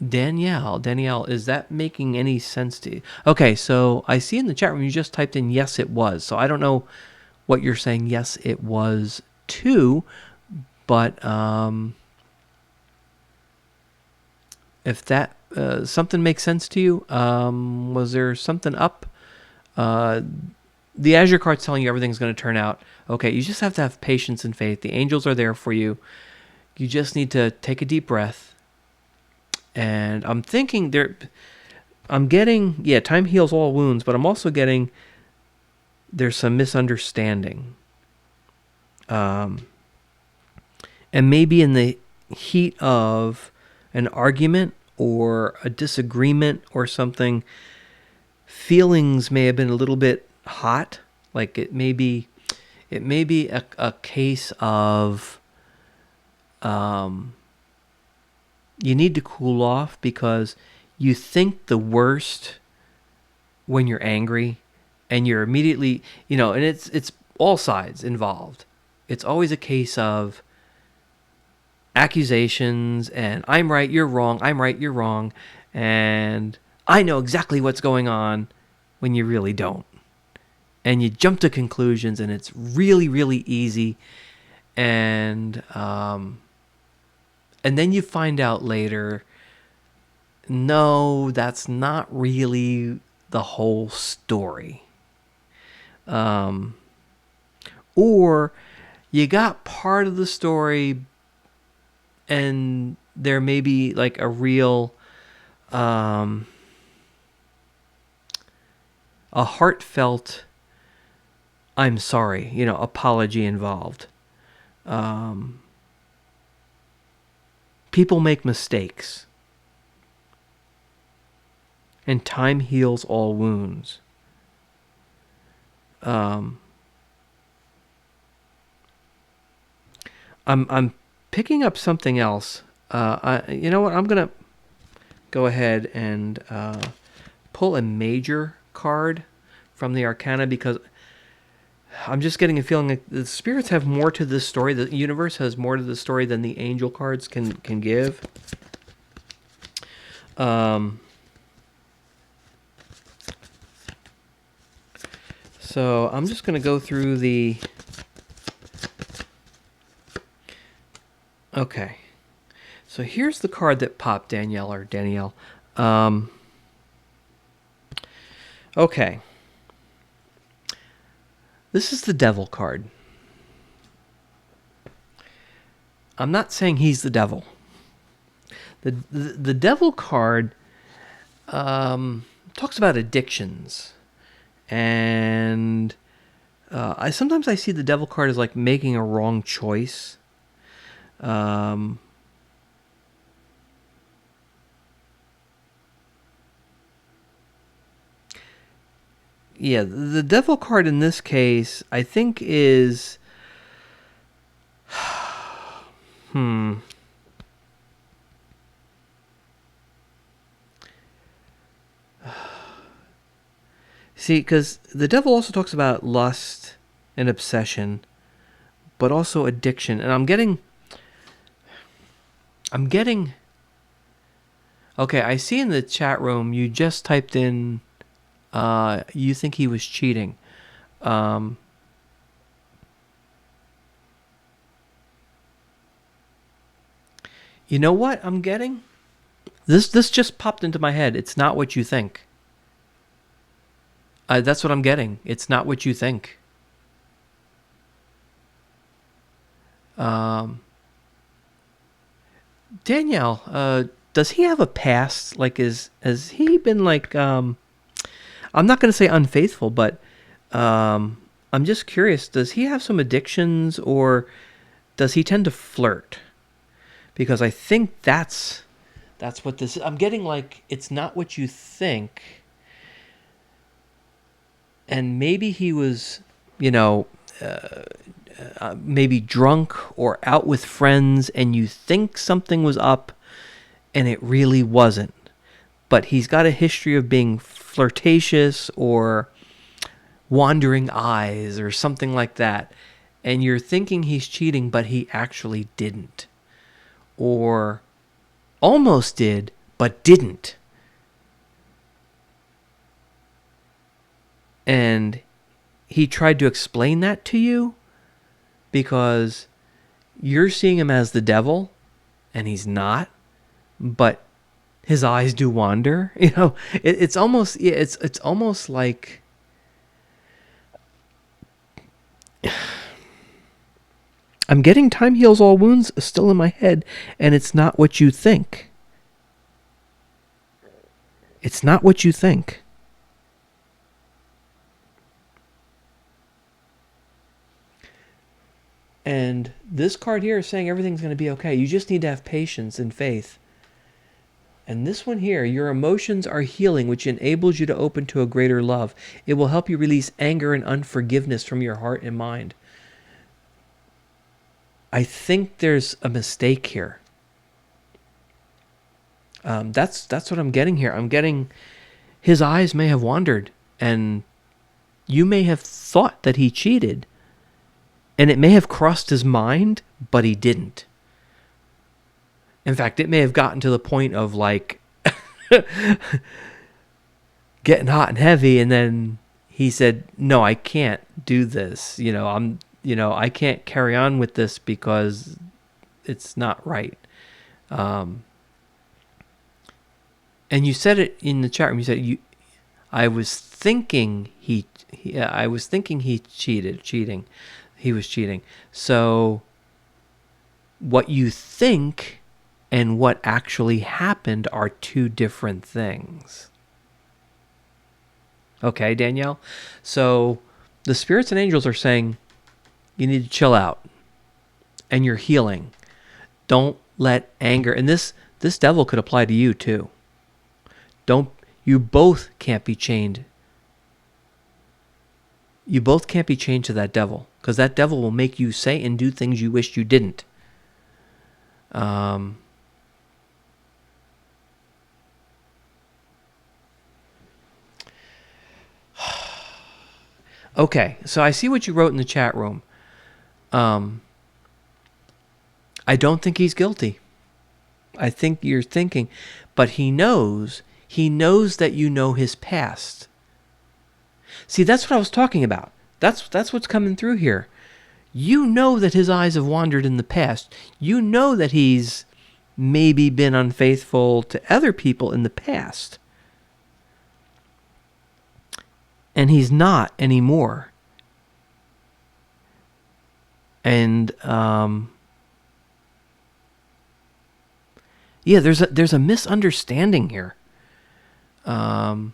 Danielle, is that making any sense to you? Okay, so I see in the chat room you just typed in yes, it was. So I don't know what you're saying yes, it was to, but if that something makes sense to you, was there something up? The Azure card's telling you everything's going to turn out okay. You just have to have patience and faith. The angels are there for you. You just need to take a deep breath. And I'm thinking I'm getting, time heals all wounds, but I'm also getting there's some misunderstanding. And maybe in the heat of an argument or a disagreement or something, feelings may have been a little bit hot. Like it may be a case of you need to cool off because you think the worst when you're angry, and you're immediately, and it's all sides involved. It's always a case of accusations and I'm right, you're wrong, I'm right, you're wrong, and I know exactly what's going on when you really don't. And you jump to conclusions, and it's really, really easy. And then you find out later, no, that's not really the whole story. Or you got part of the story, and there may be like a real, a heartfelt, I'm sorry, apology involved. People make mistakes, and time heals all wounds. I'm picking up something else. You know what? I'm gonna go ahead and pull a major card from the Arcana, because I'm just getting a feeling like the spirits have more to this story. The universe has more to the story than the angel cards can give. So I'm just going to go through the... Okay. So here's the card that popped, Danielle. Okay. This is the Devil card. I'm not saying he's the devil. The Devil card talks about addictions. And sometimes I see the Devil card as like making a wrong choice. Yeah, the Devil card in this case, I think is... See, because the Devil also talks about lust and obsession, but also addiction. And I'm getting... Okay, I see in the chat room you just typed in... you think he was cheating. You know what I'm getting? This just popped into my head. It's not what you think. That's what I'm getting. It's not what you think. Danielle, does he have a past? Like, has he been like... I'm not going to say unfaithful, but I'm just curious. Does he have some addictions, or does he tend to flirt? Because I think that's what this is. I'm getting like, it's not what you think. And maybe he was, maybe drunk or out with friends, and you think something was up, and it really wasn't. But he's got a history of being flirtatious or wandering eyes or something like that. And you're thinking he's cheating, but he actually didn't. Or almost did, but didn't. And he tried to explain that to you because you're seeing him as the devil and he's not, but his eyes do wander. It's almost like I'm getting time heals all wounds still in my head, and it's not what you think. It's not what you think. And this card here is saying everything's going to be okay. You just need to have patience and faith. And this one here, your emotions are healing, which enables you to open to a greater love. It will help you release anger and unforgiveness from your heart and mind. I think there's a mistake here. That's what I'm getting here. I'm getting his eyes may have wandered, and you may have thought that he cheated, and it may have crossed his mind, but he didn't. In fact, it may have gotten to the point of like getting hot and heavy, and then he said, "No, I can't do this. I can't carry on with this because it's not right." And you said it in the chat room. You said I was thinking he cheating. He was cheating. So what you think and what actually happened are two different things. Okay, Danielle? So the spirits and angels are saying you need to chill out and you're healing. Don't let anger, and this devil could apply to you too. You both can't be chained. You both can't be chained to that devil, because that devil will make you say and do things you wished you didn't. Okay, so I see what you wrote in the chat room. I don't think he's guilty. I think you're thinking, but he knows that you know his past. See, that's what I was talking about. That's what's coming through here. You know that his eyes have wandered in the past. You know that he's maybe been unfaithful to other people in the past. And he's not anymore. And yeah, there's a misunderstanding here. And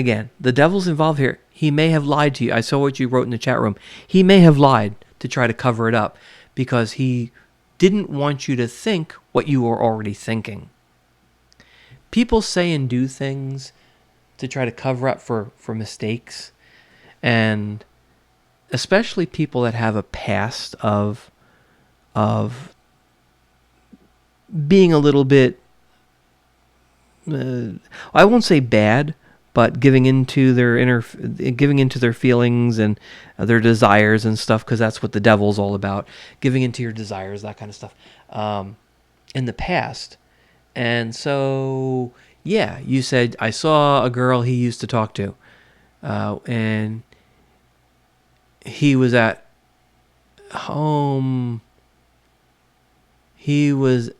again, the devil's involved here. He may have lied to you. I saw what you wrote in the chat room. He may have lied to try to cover it up because he didn't want you to think what you were already thinking. People say and do things to try to cover up for mistakes. And especially people that have a past of being a little bit, I won't say bad, but giving into their feelings and their desires and stuff, because that's what the devil's all about, giving into your desires, that kind of stuff, in the past. And so, yeah, you said, I saw a girl he used to talk to, and he was at home. He was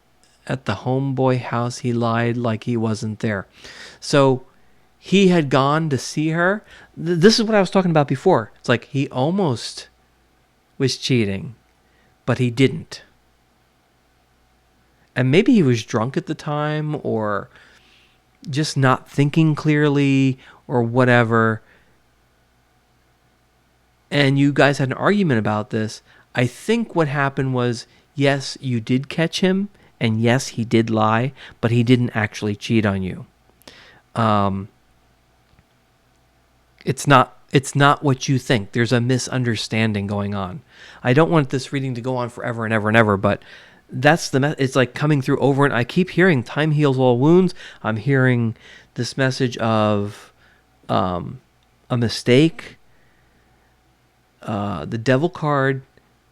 at the homeboy house. He lied like he wasn't there. So he had gone to see her. This is what I was talking about before. It's like he almost was cheating, but he didn't. And maybe he was drunk at the time, or just not thinking clearly, or whatever. And you guys had an argument about this. I think what happened was, yes, you did catch him, and yes, he did lie, but he didn't actually cheat on you. It's not what you think. There's a misunderstanding going on. I don't want this reading to go on forever and ever and ever, but that's it's like coming through over, and I keep hearing time heals all wounds. I'm hearing this message of a mistake, the devil card,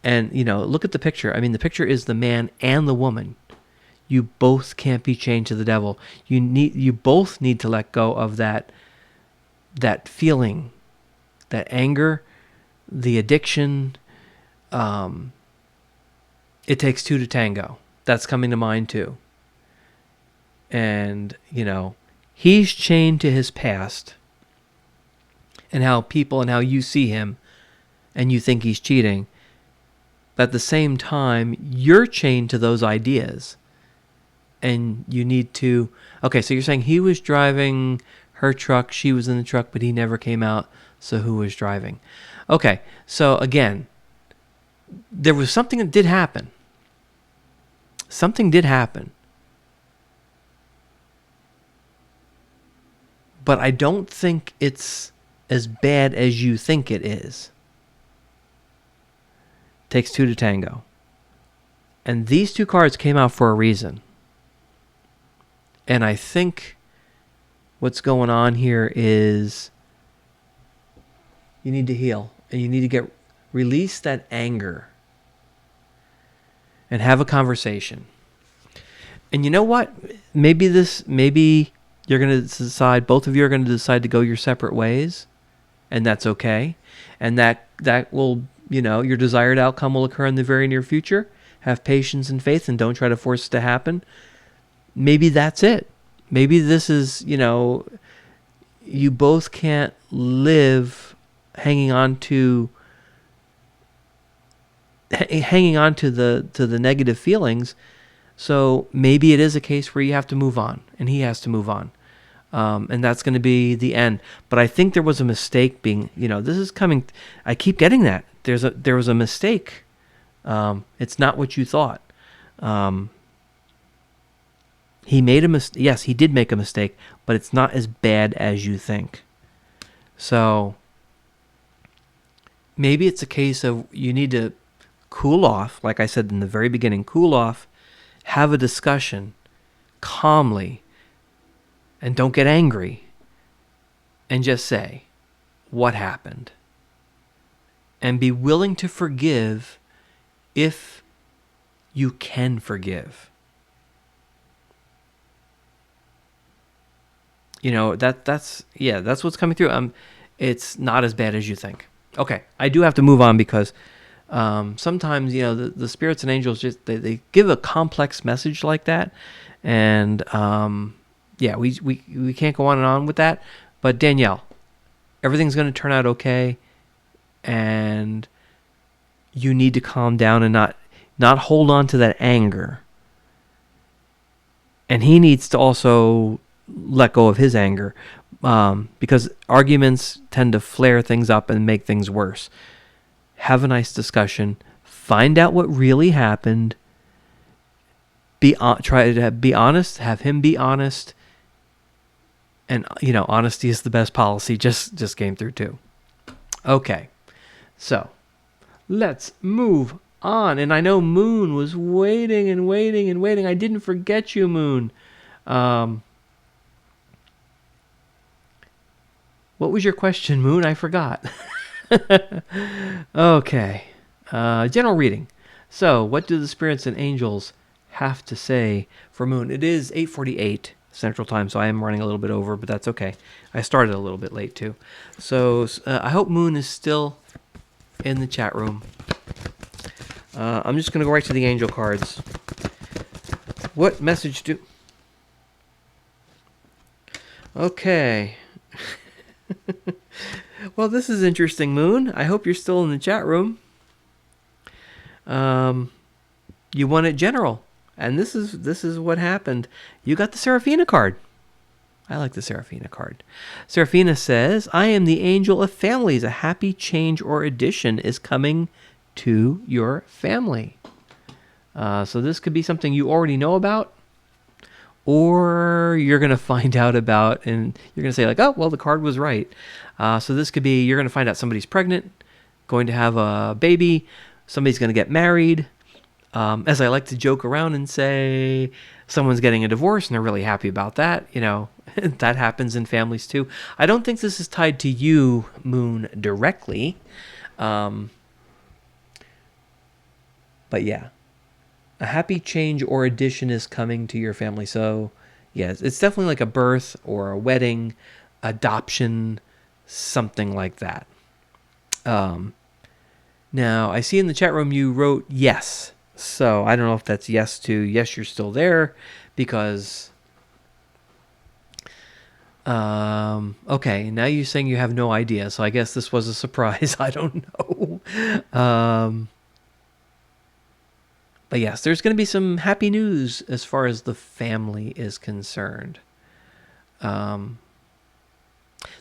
And, look at the picture. I mean, the picture is the man and the woman. You both can't be chained to the devil. You both need to let go of that feeling, that anger, the addiction. It takes two to tango. That's coming to mind too. And, he's chained to his past and how people and how you see him and you think he's cheating. But at the same time, you're chained to those ideas. And you need to... Okay, so you're saying he was driving her truck, she was in the truck, but he never came out, so who was driving? Okay, so again, there was something that did happen. Something did happen. But I don't think it's as bad as you think it is. Takes two to tango. And these two cards came out for a reason. And I think what's going on here is you need to heal. And you need to release that anger. And have a conversation. And you know what? Maybe you're going to decide, both of you are going to decide to go your separate ways. And that's okay. And that will, your desired outcome will occur in the very near future. Have patience and faith and don't try to force it to happen. Maybe that's it. Maybe this is, you both can't live hanging on to the negative feelings. So maybe it is a case where you have to move on and he has to move on. And that's going to be the end. But I think there was a mistake being, this is coming. I keep getting that. There was a mistake. It's not what you thought. He made a mistake. Yes, he did make a mistake, but it's not as bad as you think. So maybe it's a case of you need to cool off, like I said in the very beginning, cool off, have a discussion calmly, and don't get angry, and just say what happened. And be willing to forgive if you can forgive. That's what's coming through. It's not as bad as you think. Okay, I do have to move on because sometimes, the spirits and angels just they give a complex message like that, and we can't go on and on with that. But Danielle, everything's going to turn out okay, and you need to calm down and not hold on to that anger. And he needs to also let go of his anger, because arguments tend to flare things up and make things worse. Have a nice discussion. Find out what really happened. Try to be honest. Have him be honest. And honesty is the best policy. Just came through too. Okay, so let's move on. And I know Moon was waiting and waiting and waiting. I didn't forget you, Moon. What was your question, Moon? I forgot. Okay. General reading. So, what do the spirits and angels have to say for Moon? It is 8:48 Central Time, so I am running a little bit over, but that's okay. I started a little bit late, too. So, I hope Moon is still in the chat room. I'm just going to go right to the angel cards. What message do... Okay. Well, this is interesting, Moon. I hope you're still in the chat room. You won it general, and this is what happened. You got the Seraphina card. I like the Seraphina card. Seraphina says, I am the angel of families. A happy change or addition is coming to your family. So this could be something you already know about, or you're going to find out about, and you're going to say like, oh, well, the card was right. So this could be, you're going to find out somebody's pregnant, going to have a baby, somebody's going to get married. As I like to joke around and say, someone's getting a divorce and they're really happy about that. That happens in families too. I don't think this is tied to you, Moon, directly. But yeah, a happy change or addition is coming to your family. So, yes, it's definitely like a birth or a wedding, adoption, something like that. Um, Now, I see in the chat room you wrote yes. So I don't know if that's yes to yes, you're still there, because okay, now you're saying you have no idea. So I guess this was a surprise. I don't know. But yes, there's going to be some happy news as far as the family is concerned.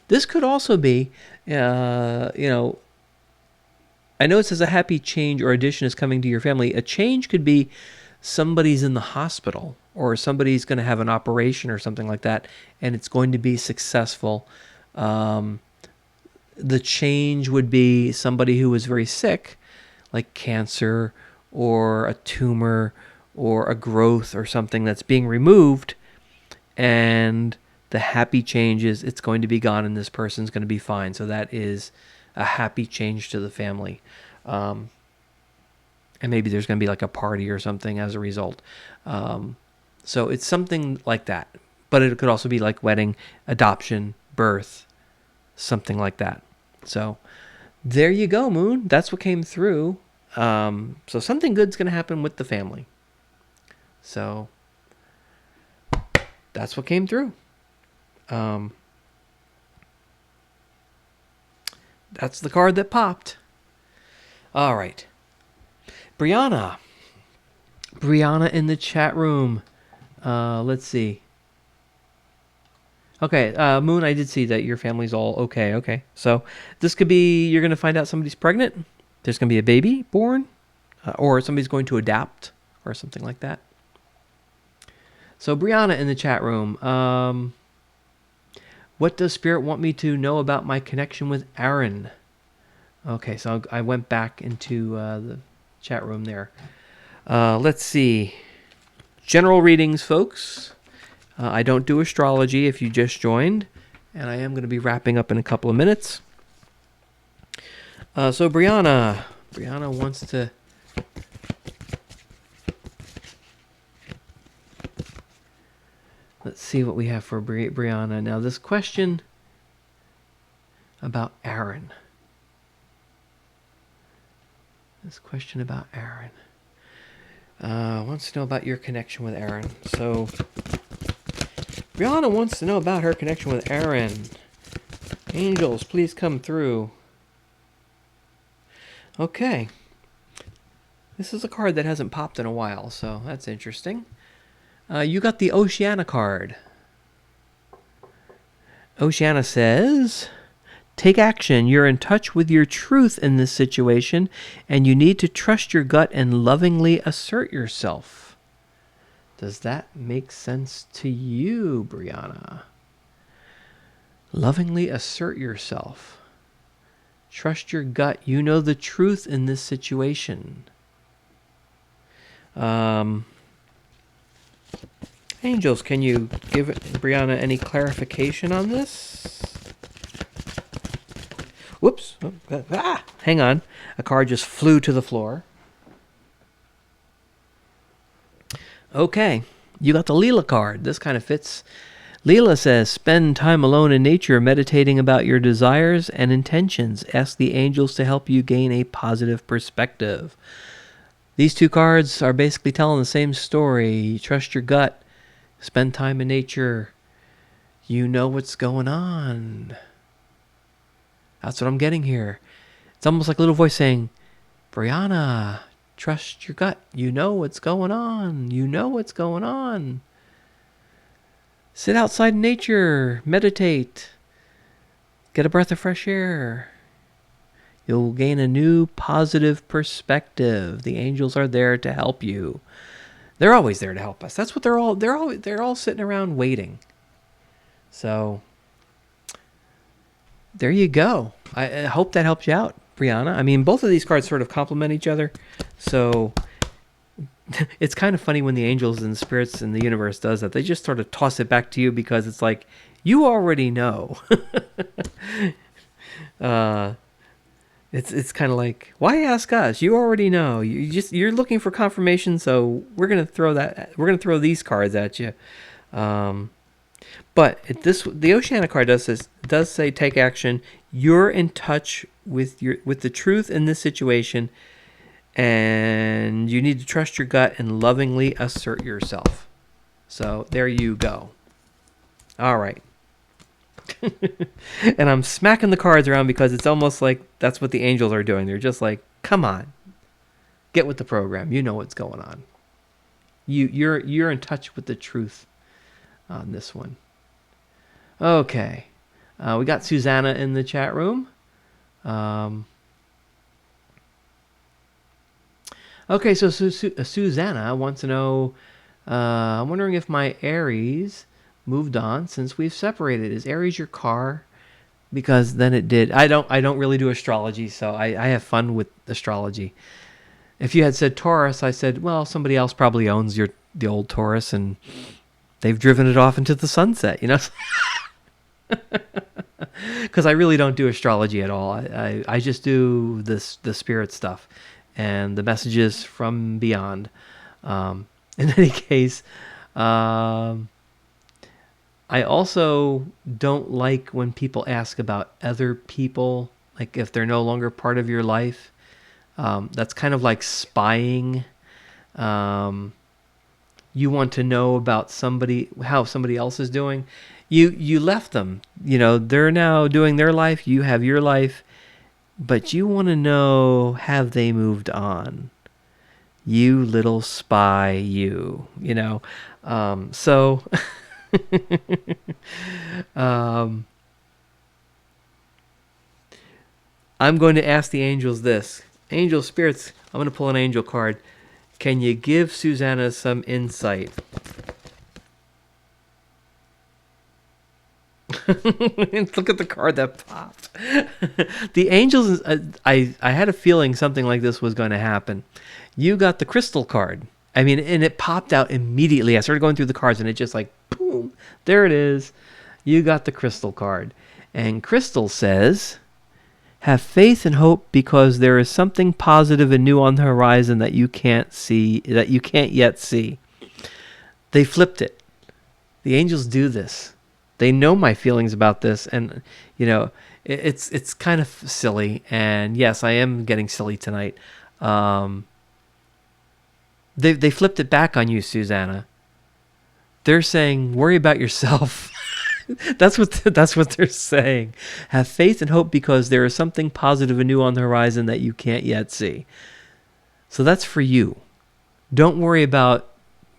This could also be, I know it says a happy change or addition is coming to your family. A change could be somebody's in the hospital, or somebody's going to have an operation or something like that, and it's going to be successful. The change would be somebody who was very sick, like cancer or a tumor or a growth or something that's being removed, and the happy change is it's going to be gone and this person's going to be fine. So that is a happy change to the family. And maybe there's going to be like a party or something as a result. So it's something like that. But it could also be like wedding, adoption, birth, something like that. So there you go, Moon. That's what came through. So something good's going to happen with the family. So that's what came through. That's the card that popped. All right. Brianna in the chat room. Let's see. Okay, Moon, I did see that your family's all okay. Okay. So this could be you're going to find out somebody's pregnant. There's going to be a baby born. Or somebody's going to adapt or something like that. So Brianna in the chat room. What does Spirit want me to know about my connection with Aaron? Okay, so I went back into the chat room there. Let's see. General readings, folks. I don't do astrology if you just joined, and I am going to be wrapping up in a couple of minutes. So Brianna wants to... Let's see what we have for Brianna. Now, this question about Aaron. Wants to know about your connection with Aaron. So, Brianna wants to know about her connection with Aaron. Angels, please come through. Okay. This is a card that hasn't popped in a while, so that's interesting. You got the Oceana card. Oceana says, take action. You're in touch with your truth in this situation, and you need to trust your gut and lovingly assert yourself. Does that make sense to you, Brianna? Lovingly assert yourself. Trust your gut. You know the truth in this situation. Angels, can you give Brianna any clarification on this? Whoops. Hang on. A card just flew to the floor. Okay. You got the Leela card. This kind of fits. Leela says, spend time alone in nature, meditating about your desires and intentions. Ask the angels to help you gain a positive perspective. These two cards are basically telling the same story. Trust your gut. Spend time in nature. You know what's going on. That's what I'm getting here. It's almost like a little voice saying, Brianna, trust your gut. You know what's going on. You know what's going on. Sit outside in nature. Meditate. Get a breath of fresh air. You'll gain a new positive perspective. The angels are there to help you. They're always there to help us. That's what they're all sitting around waiting. So there you go. I hope that helps you out, Brianna. I mean, both of these cards sort of complement each other. So it's kind of funny when the angels and the spirits in the universe does that. They just sort of toss it back to you because it's like, you already know. It's kind of like, why ask us? You already know. You're looking for confirmation, so we're gonna throw these cards at you. Um, but the Oceana card does say take action. You're in touch with the truth in this situation, and you need to trust your gut and lovingly assert yourself. So there you go. All right. And I'm smacking the cards around because it's almost like that's what the angels are doing. They're just like, come on, get with the program. You know what's going on. You're in touch with the truth on this one. Okay. We got Susanna in the chat room. Okay, so Susanna wants to know, I'm wondering if my Aries moved on since we've separated. Is Aries your car? Because then it did. I don't really do astrology, so I have fun with astrology. If you had said Taurus, I said, well, somebody else probably owns the old Taurus and they've driven it off into the sunset, you know? Because I really don't do astrology at all. I just do the spirit stuff and the messages from beyond. In any case, I also don't like when people ask about other people, like if they're no longer part of your life. That's kind of like spying. You want to know about how somebody else is doing. You left them. You know, they're now doing their life. You have your life. But you want to know, have they moved on? You little spy, you know. So I'm going to ask the angels this. Angel spirits, I'm going to pull an angel card. Can you give Susanna some insight? Look at the card that popped. The angels, I had a feeling something like this was going to happen. You got the crystal card. I mean, and it popped out immediately. I started going through the cards and it just like, boom, there it is. You got the crystal card. And crystal says, have faith and hope because there is something positive and new on the horizon that you can't yet see. They flipped it. The angels do this. They know my feelings about this, and you know, it's kind of silly. And yes, I am getting silly tonight. They flipped it back on you, Susanna. They're saying, worry about yourself. That's what they're saying. Have faith and hope because there is something positive and new on the horizon that you can't yet see. So that's for you. Don't worry about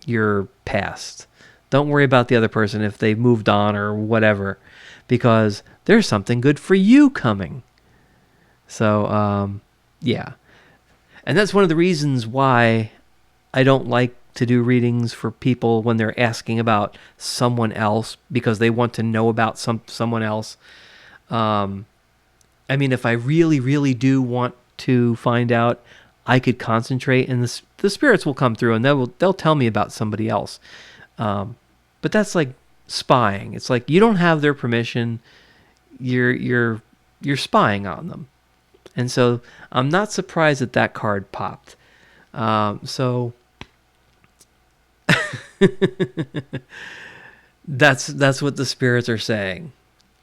your past. Don't worry about the other person if they've moved on or whatever, because there's something good for you coming. So, yeah. And that's one of the reasons why I don't like to do readings for people when they're asking about someone else because they want to know about someone else. I mean, if I really, really do want to find out, I could concentrate, and the spirits will come through and they'll tell me about somebody else. But that's like spying. It's like you don't have their permission. You're spying on them, and so I'm not surprised that card popped. So that's what the spirits are saying.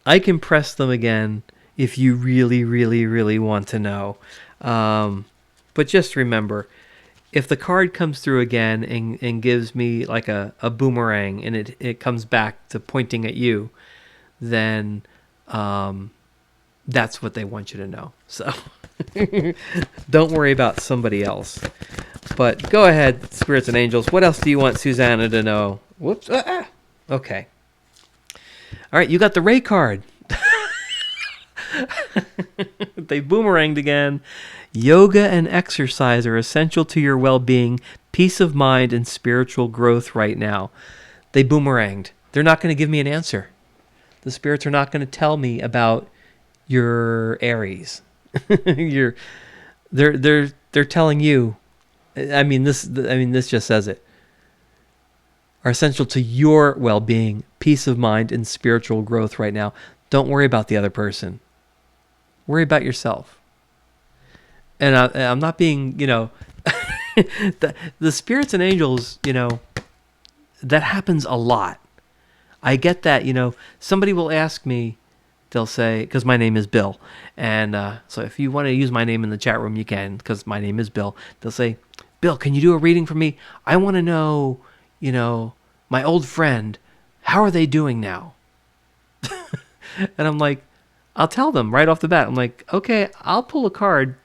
I can press them again if you really, really, really want to know. But just remember, if the card comes through again and gives me like a boomerang and it comes back to pointing at you, then that's what they want you to know. So don't worry about somebody else. But go ahead, spirits and angels. What else do you want Susanna to know? Whoops. Okay. All right, you got the Ray card. They boomeranged again. Yoga and exercise are essential to your well-being, peace of mind, and spiritual growth right now. They boomeranged. They're not going to give me an answer. The spirits are not going to tell me about your Aries. They're telling you. I mean this just says it. Are essential to your well-being, peace of mind, and spiritual growth right now. Don't worry about the other person. Worry about yourself. and I'm not being, the spirits and angels, that happens a lot. I get that, somebody will ask me, they'll say, because my name is Bill. And so if you want to use my name in the chat room, you can, because my name is Bill. They'll say, Bill, can you do a reading for me? I want to know, my old friend, how are they doing now? And I'm like, I'll tell them right off the bat. I'm like, okay, I'll pull a card,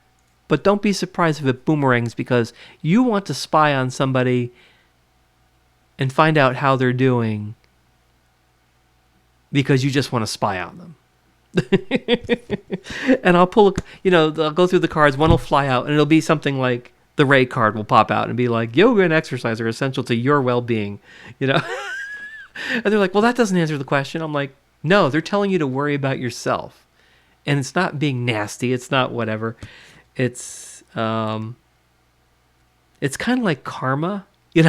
but don't be surprised if it boomerangs, because you want to spy on somebody and find out how they're doing because you just want to spy on them. And I'll pull, I'll go through the cards. One will fly out, and it'll be something like the Ray card will pop out and be like, yoga and exercise are essential to your well-being, And they're like, well, that doesn't answer the question. I'm like, no, they're telling you to worry about yourself. And it's not being nasty. It's not whatever. It's kind of like karma, You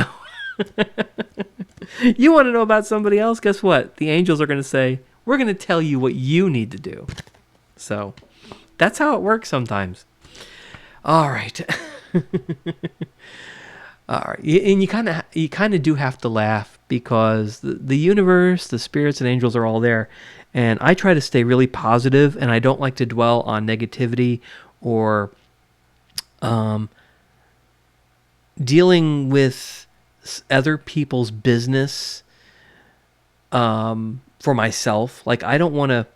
want to know about somebody else? Guess what? The angels are going to say, we're going to tell you what you need to do. So that's how it works sometimes. All right. All right. And you kind of do have to laugh, because the universe, the spirits and angels are all there. And I try to stay really positive, and I don't like to dwell on negativity or dealing with other people's business for myself. Like, I don't want to.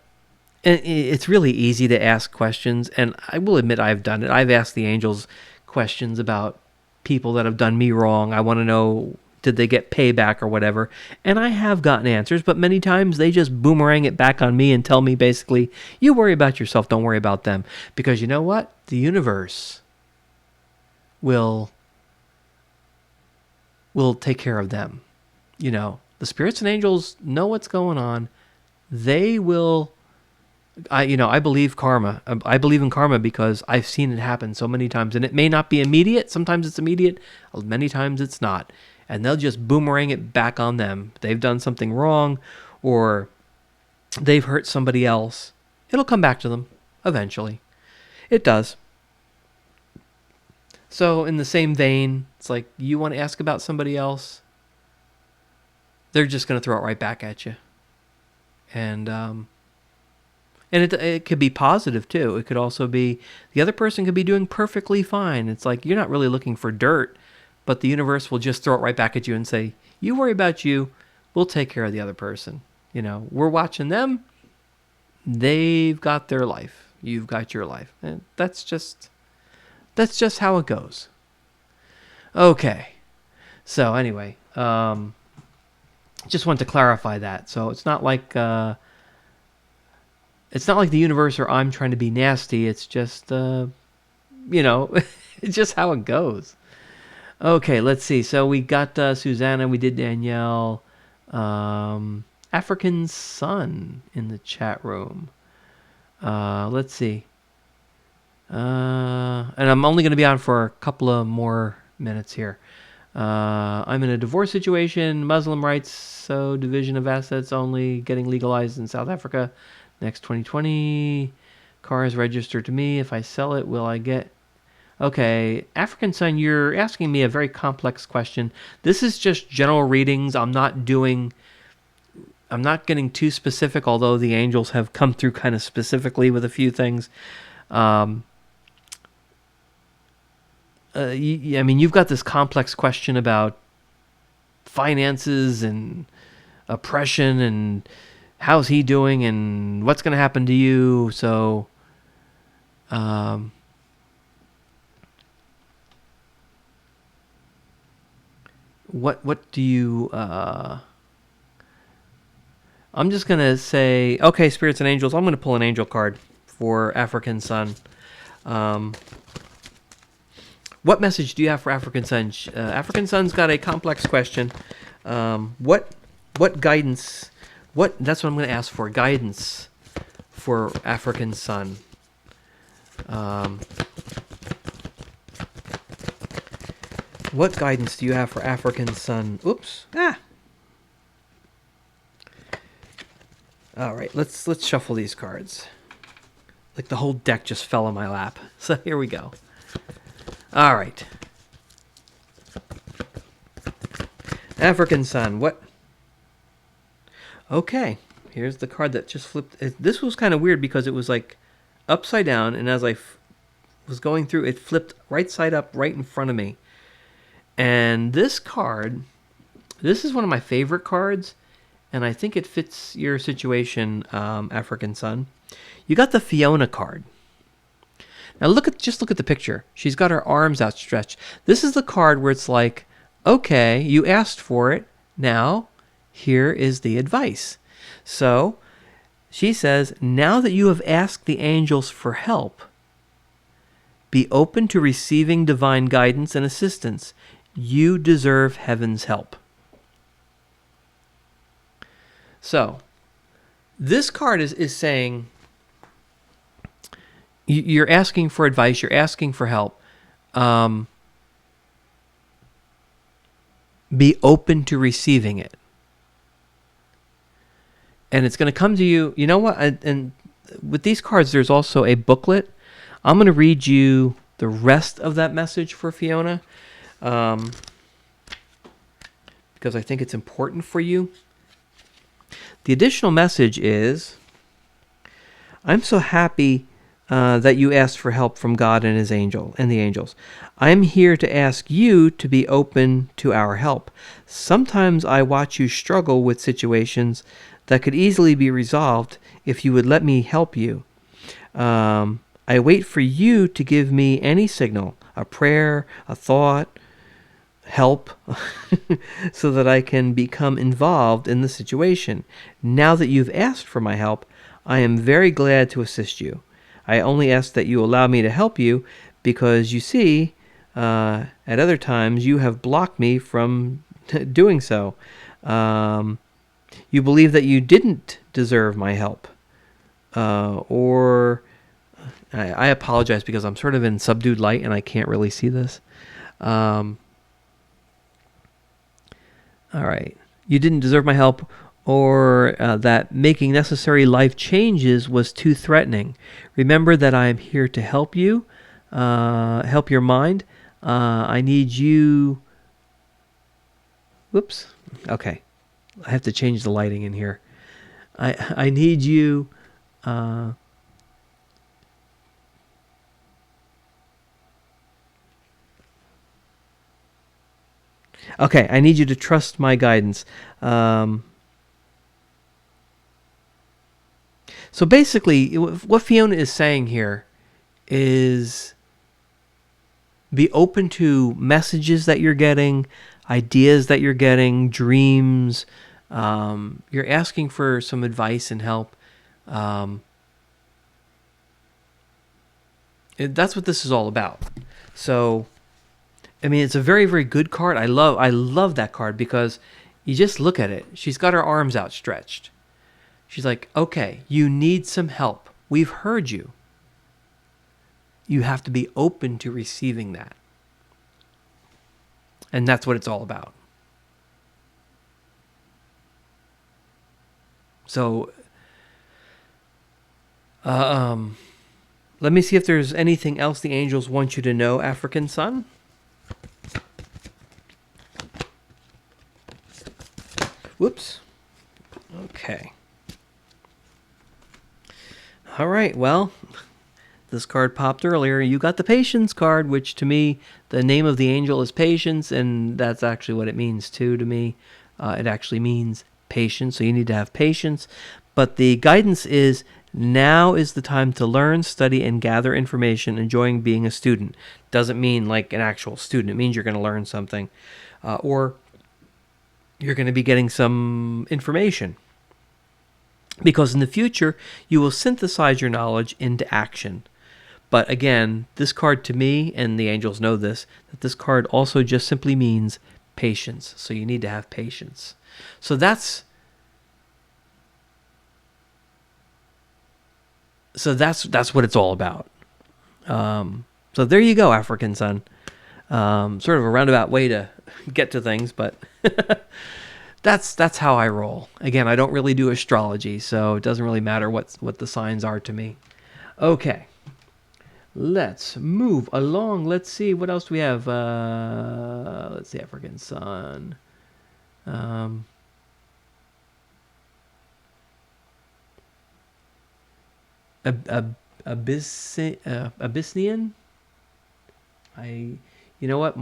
It's really easy to ask questions, and I will admit I've done it. I've asked the angels questions about people that have done me wrong. I want to know, did they get payback or whatever? And I have gotten answers, but many times they just boomerang it back on me and tell me basically, you worry about yourself, don't worry about them. Because you know what? The universe will take care of them. The spirits and angels know what's going on. They will. I believe karma. I believe in karma because I've seen it happen so many times, and it may not be immediate. Sometimes it's immediate. Many times it's not, and they'll just boomerang it back on them. They've done something wrong, or they've hurt somebody else. It'll come back to them eventually. It does. So in the same vein, it's like, you want to ask about somebody else, they're just going to throw it right back at you. And it could be positive too. It could also be the other person could be doing perfectly fine. It's like, you're not really looking for dirt, but the universe will just throw it right back at you and say, you worry about you, we'll take care of the other person. We're watching them. They've got their life. You've got your life. And that's just how it goes. Okay. So anyway, just wanted to clarify that. So it's not like the universe or I'm trying to be nasty. It's just it's just how it goes. Okay, let's see. So we got Susanna, we did Danielle, African Sun in the chat room. Let's see. And I'm only going to be on for a couple of more minutes here. I'm in a divorce situation, Muslim rights, so division of assets only getting legalized in South Africa next 2020. Car is registered to me. If I sell it, will I get... Okay, African Sun, you're asking me a very complex question. This is just general readings. I'm not getting too specific, although the angels have come through kind of specifically with a few things. You've got this complex question about finances and oppression and how's he doing and what's going to happen to you. So, what do you, I'm just going to say, okay, spirits and angels, I'm going to pull an angel card for African Sun. What message do you have for African Sun? African Sun's got a complex question. What guidance? That's what I'm going to ask for. Guidance for African Sun. What guidance do you have for African Sun? Oops. All right, let's shuffle these cards. Like the whole deck just fell in my lap. So here we go. All right. African sun. What? Okay. Here's the card that just flipped. This was kind of weird because it was like upside down, and as I was going through, it flipped right side up right in front of me. And this card, this is one of my favorite cards, and I think it fits your situation, African sun. You got the Fiona card. Now just look at the picture. She's got her arms outstretched. This is the card where it's like, okay, you asked for it. Now, here is the advice. So, she says, now that you have asked the angels for help, be open to receiving divine guidance and assistance. You deserve heaven's help. So, this card is saying, you're asking for advice, you're asking for help. Be open to receiving it. And it's going to come to you. You know what? And with these cards, there's also a booklet. I'm going to read you the rest of that message for Fiona, because I think it's important for you. The additional message is, I'm so happy that you asked for help from God and the angels. I'm here to ask you to be open to our help. Sometimes I watch you struggle with situations that could easily be resolved if you would let me help you. I wait for you to give me any signal, a prayer, a thought, help, so that I can become involved in the situation. Now that you've asked for my help, I am very glad to assist you. I only ask that you allow me to help you because, you see, at other times you have blocked me from doing so. You believe that you didn't deserve my help. Or I apologize because I'm sort of in subdued light and I can't really see this. All right. You didn't deserve my help, or that making necessary life changes was too threatening. Remember that I am here to help you, help your mind. I need you... Whoops. Okay. I have to change the lighting in here. I need you... Okay, I need you to trust my guidance. So basically, what Fiona is saying here is be open to messages that you're getting, ideas that you're getting, dreams. You're asking for some advice and help. That's what this is all about. So, I mean, it's a very, very good card. I love that card because you just look at it. She's got her arms outstretched. She's like, okay, you need some help. We've heard you. You have to be open to receiving that. And that's what it's all about. So, let me see if there's anything else the angels want you to know, African Sun. Whoops. Okay. All right, well, this card popped earlier. You got the Patience card, which to me, the name of the angel is Patience, and that's actually what it means too to me. It actually means patience, so you need to have patience. But the guidance is, now is the time to learn, study, and gather information, enjoying being a student. Doesn't mean like an actual student. It means you're going to learn something, or you're going to be getting some information. Because in the future, you will synthesize your knowledge into action. But again, this card to me, and the angels know this, that this card also just simply means patience. So you need to have patience. So that's what it's all about. So there you go, African Sun. Sort of a roundabout way to get to things, but that's how I roll. Again, I don't really do astrology, so it doesn't really matter what the signs are to me. Okay. Let's move along. Let's see, what else do we have? Let's see, African Sun. Um, Abyssinian. I, you know what,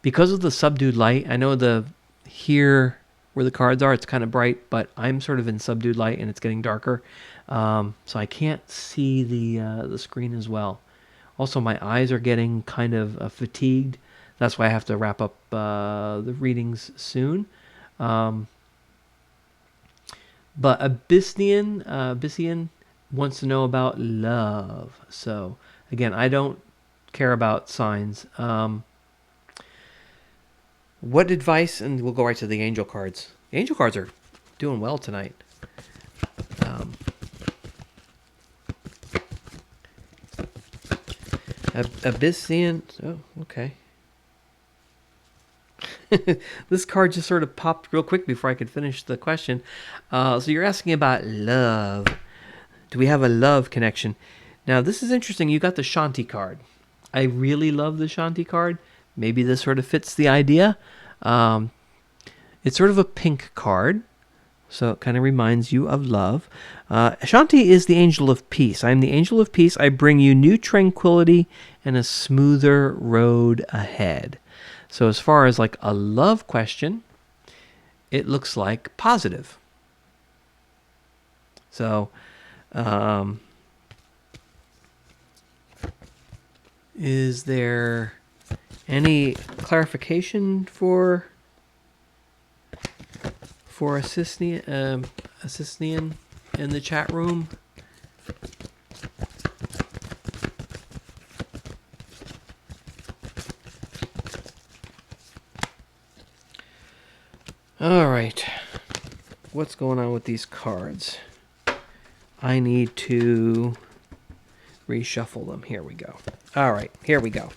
because of the subdued light, I know here where the cards are, it's kind of bright, but I'm sort of in subdued light and it's getting darker, so I can't see the screen as well. Also, my eyes are getting kind of fatigued. That's why I have to wrap up the readings soon. Um, but Abyssinian wants to know about love. So again, I don't care about signs. What advice, and we'll go right to the angel cards. The angel cards are doing well tonight. Um, Abyssinian. Oh, okay. This card just sort of popped real quick before I could finish the question. So you're asking about love. Do we have a love connection? Now, this is interesting. You got the Shanti card. I really love the Shanti card. Maybe this sort of fits the idea. It's sort of a pink card, so it kind of reminds you of love. Shanti is the angel of peace. I am the angel of peace. I bring you new tranquility and a smoother road ahead. So as far as like a love question, it looks like positive. So is there any clarification for Assisnian in the chat room? All right. What's going on with these cards? I need to reshuffle them. Here we go. All right, here we go.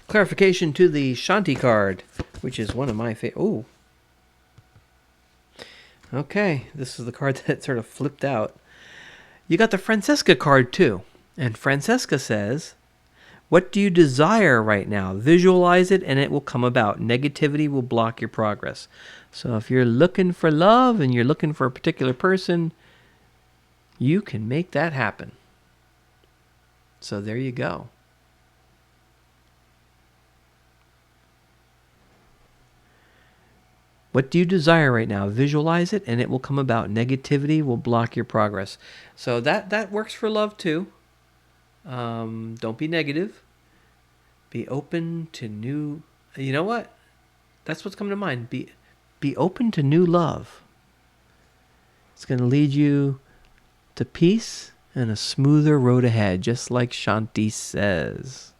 Clarification to the Shanti card, which is one of my favorite. Oh. Okay, this is the card that sort of flipped out. You got the Francesca card too. And Francesca says, what do you desire right now? Visualize it and it will come about. Negativity will block your progress. So if you're looking for love and you're looking for a particular person, you can make that happen. So there you go. What do you desire right now? Visualize it and it will come about. Negativity will block your progress. So that works for love too. Don't be negative. Be open to new... You know what? That's what's coming to mind. Be open to new love. It's going to lead you to peace and a smoother road ahead, just like Shanti says.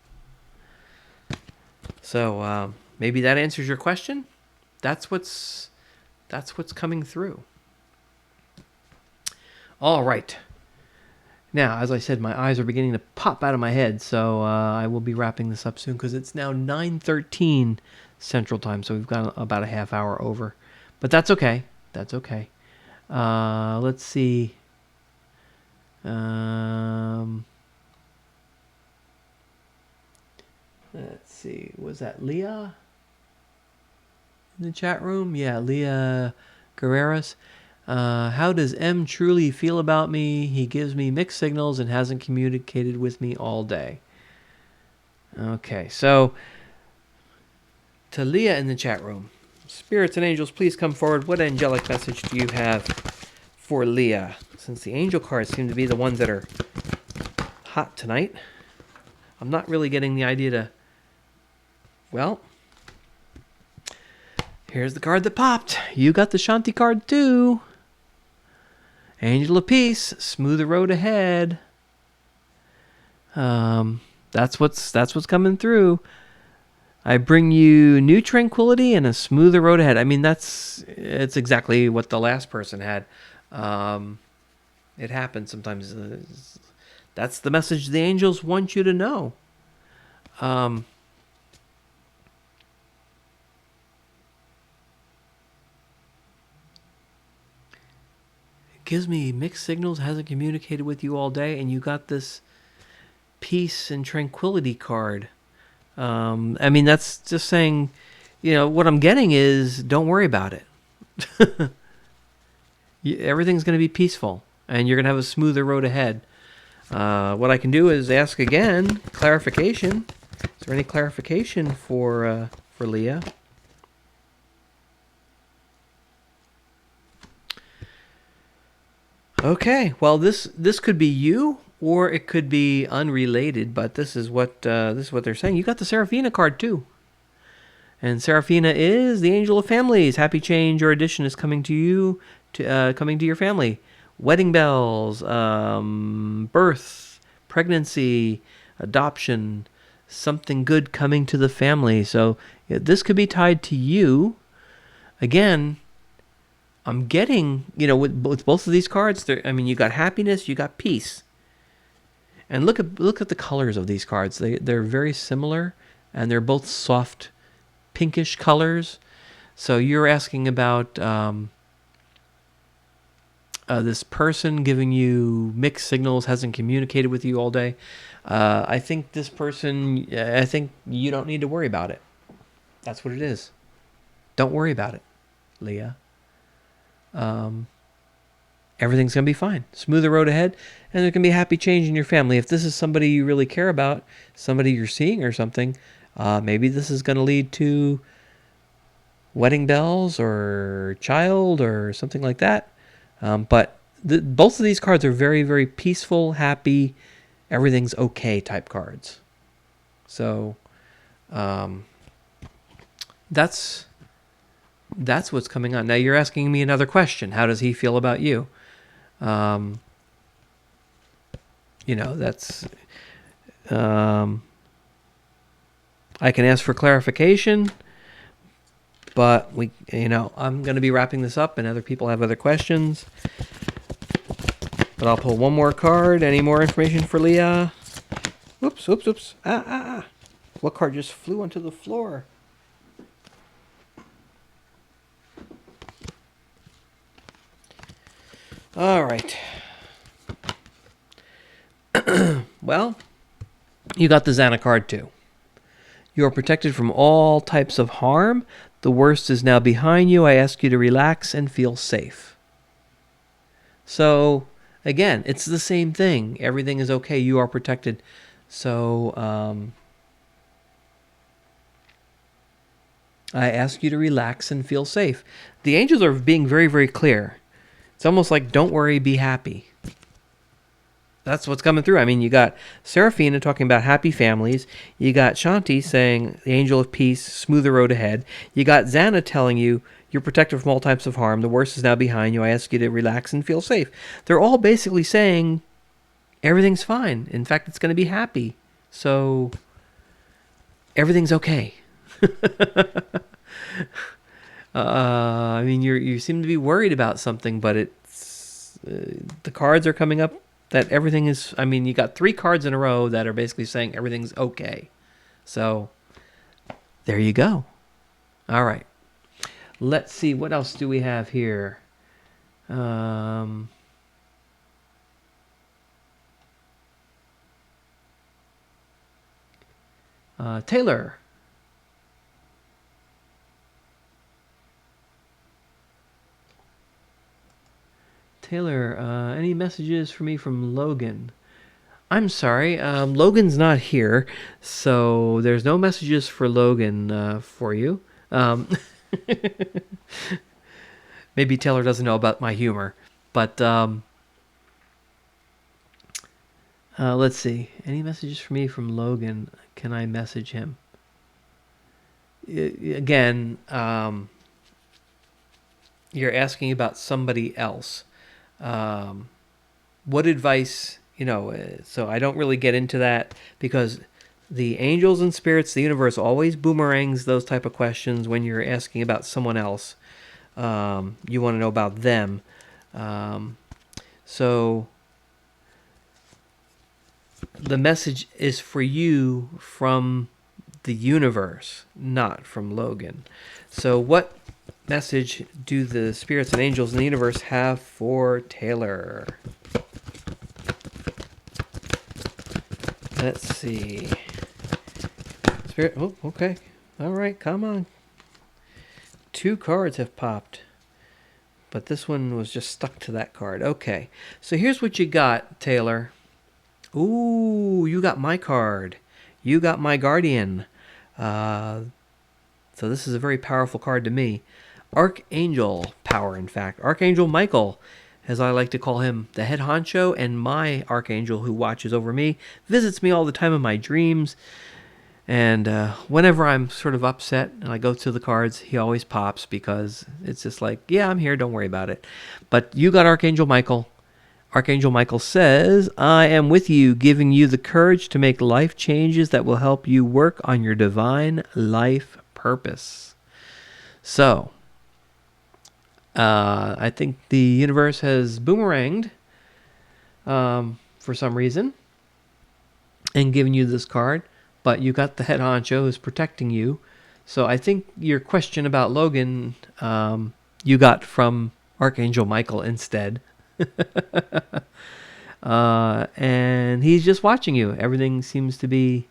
So maybe that answers your question. That's what's coming through. All right. Now, as I said, my eyes are beginning to pop out of my head, so I will be wrapping this up soon because it's now 9:13 Central Time, so we've got about a half hour over. But that's okay. That's okay. Let's see. Let's see. Was that Leah in the chat room? Yeah, Leah Guerreras. How does M truly feel about me? He gives me mixed signals and hasn't communicated with me all day. Okay, so to Leah in the chat room. Spirits and angels, please come forward. What angelic message do you have for Leah? Since the angel cards seem to be the ones that are hot tonight, I'm not really getting the idea to... Well, here's the card that popped. You got the Shanti card too. Angel of Peace, smooth the road ahead. That's what's coming through. I bring you new tranquility and a smoother road ahead. I mean, it's exactly what the last person had. It happens sometimes. That's the message the angels want you to know. Gives me mixed signals, hasn't communicated with you all day, and you got this peace and tranquility card. I mean, that's just saying, what I'm getting is don't worry about it. Everything's going to be peaceful, and you're going to have a smoother road ahead. What I can do is ask again, clarification. Is there any clarification for Leah? Okay, well this could be you, or it could be unrelated, but this is what they're saying. You got the Seraphina card too, and Seraphina is the angel of families. Happy change or addition is coming to you, coming to your family. Wedding bells, birth, pregnancy, adoption, something good coming to the family. So this could be tied to you. Again, I'm getting, with both of these cards, you got happiness, you got peace. And look at the colors of these cards. They're very similar, and they're both soft pinkish colors. So you're asking about this person giving you mixed signals, hasn't communicated with you all day. I think this person, I think you don't need to worry about it. That's what it is. Don't worry about it, Leah. Everything's going to be fine. Smoother road ahead, and there can be happy change in your family. If this is somebody you really care about, somebody you're seeing or something, maybe this is going to lead to wedding bells or child or something like that. But both of these cards are very, very peaceful, happy, everything's okay type cards. So that's what's coming on. Now you're asking me another question. How does he feel about you? That's I can ask for clarification, but I'm going to be wrapping this up, and other people have other questions. But I'll pull one more card. Any more information for Leah? Oops. What card just flew onto the floor? All right. Well, you got the Xana card too. You are protected from all types of harm. The worst is now behind you. I ask you to relax and feel safe. So, again, it's the same thing. Everything is okay. You are protected. So, I ask you to relax and feel safe. The angels are being very, very clear. It's almost like, don't worry, be happy. That's what's coming through. You got Seraphina talking about happy families. You got Shanti saying, the angel of peace, smoother road ahead. You got Xana telling you, you're protected from all types of harm. The worst is now behind you. I ask you to relax and feel safe. They're all basically saying, everything's fine. In fact, it's going to be happy. So, everything's okay. You seem to be worried about something, but it's the cards are coming up that everything is. You got 3 cards in a row that are basically saying everything's okay. So there you go. All right. Let's see, what else do we have here? Taylor. Taylor, any messages for me from Logan? I'm sorry, Logan's not here, so there's no messages for Logan for you. Maybe Taylor doesn't know about my humor, but let's see. Any messages for me from Logan? Can I message him? Again, you're asking about somebody else. What advice, so I don't really get into that, because the angels and spirits, the universe always boomerangs those type of questions when you're asking about someone else. You want to know about them. So the message is for you from the universe, not from Logan. So what message do the spirits and angels in the universe have for Taylor? Let's see. Spirit. Oh, okay. All right, come on. 2 cards have popped. But this one was just stuck to that card. Okay. So here's what you got, Taylor. Ooh, you got my card. You got my guardian. So this is a very powerful card to me. Archangel power, in fact. Archangel Michael, as I like to call him, the head honcho and my archangel who watches over me, visits me all the time in my dreams. And whenever I'm sort of upset and I go to the cards, he always pops because it's just like, yeah, I'm here, don't worry about it. But you got Archangel Michael. Archangel Michael says, I am with you, giving you the courage to make life changes that will help you work on your divine life purpose. So, I think the universe has boomeranged for some reason and given you this card. But you got the head honcho who's protecting you. So I think your question about Logan, you got from Archangel Michael instead. And he's just watching you. Everything seems to be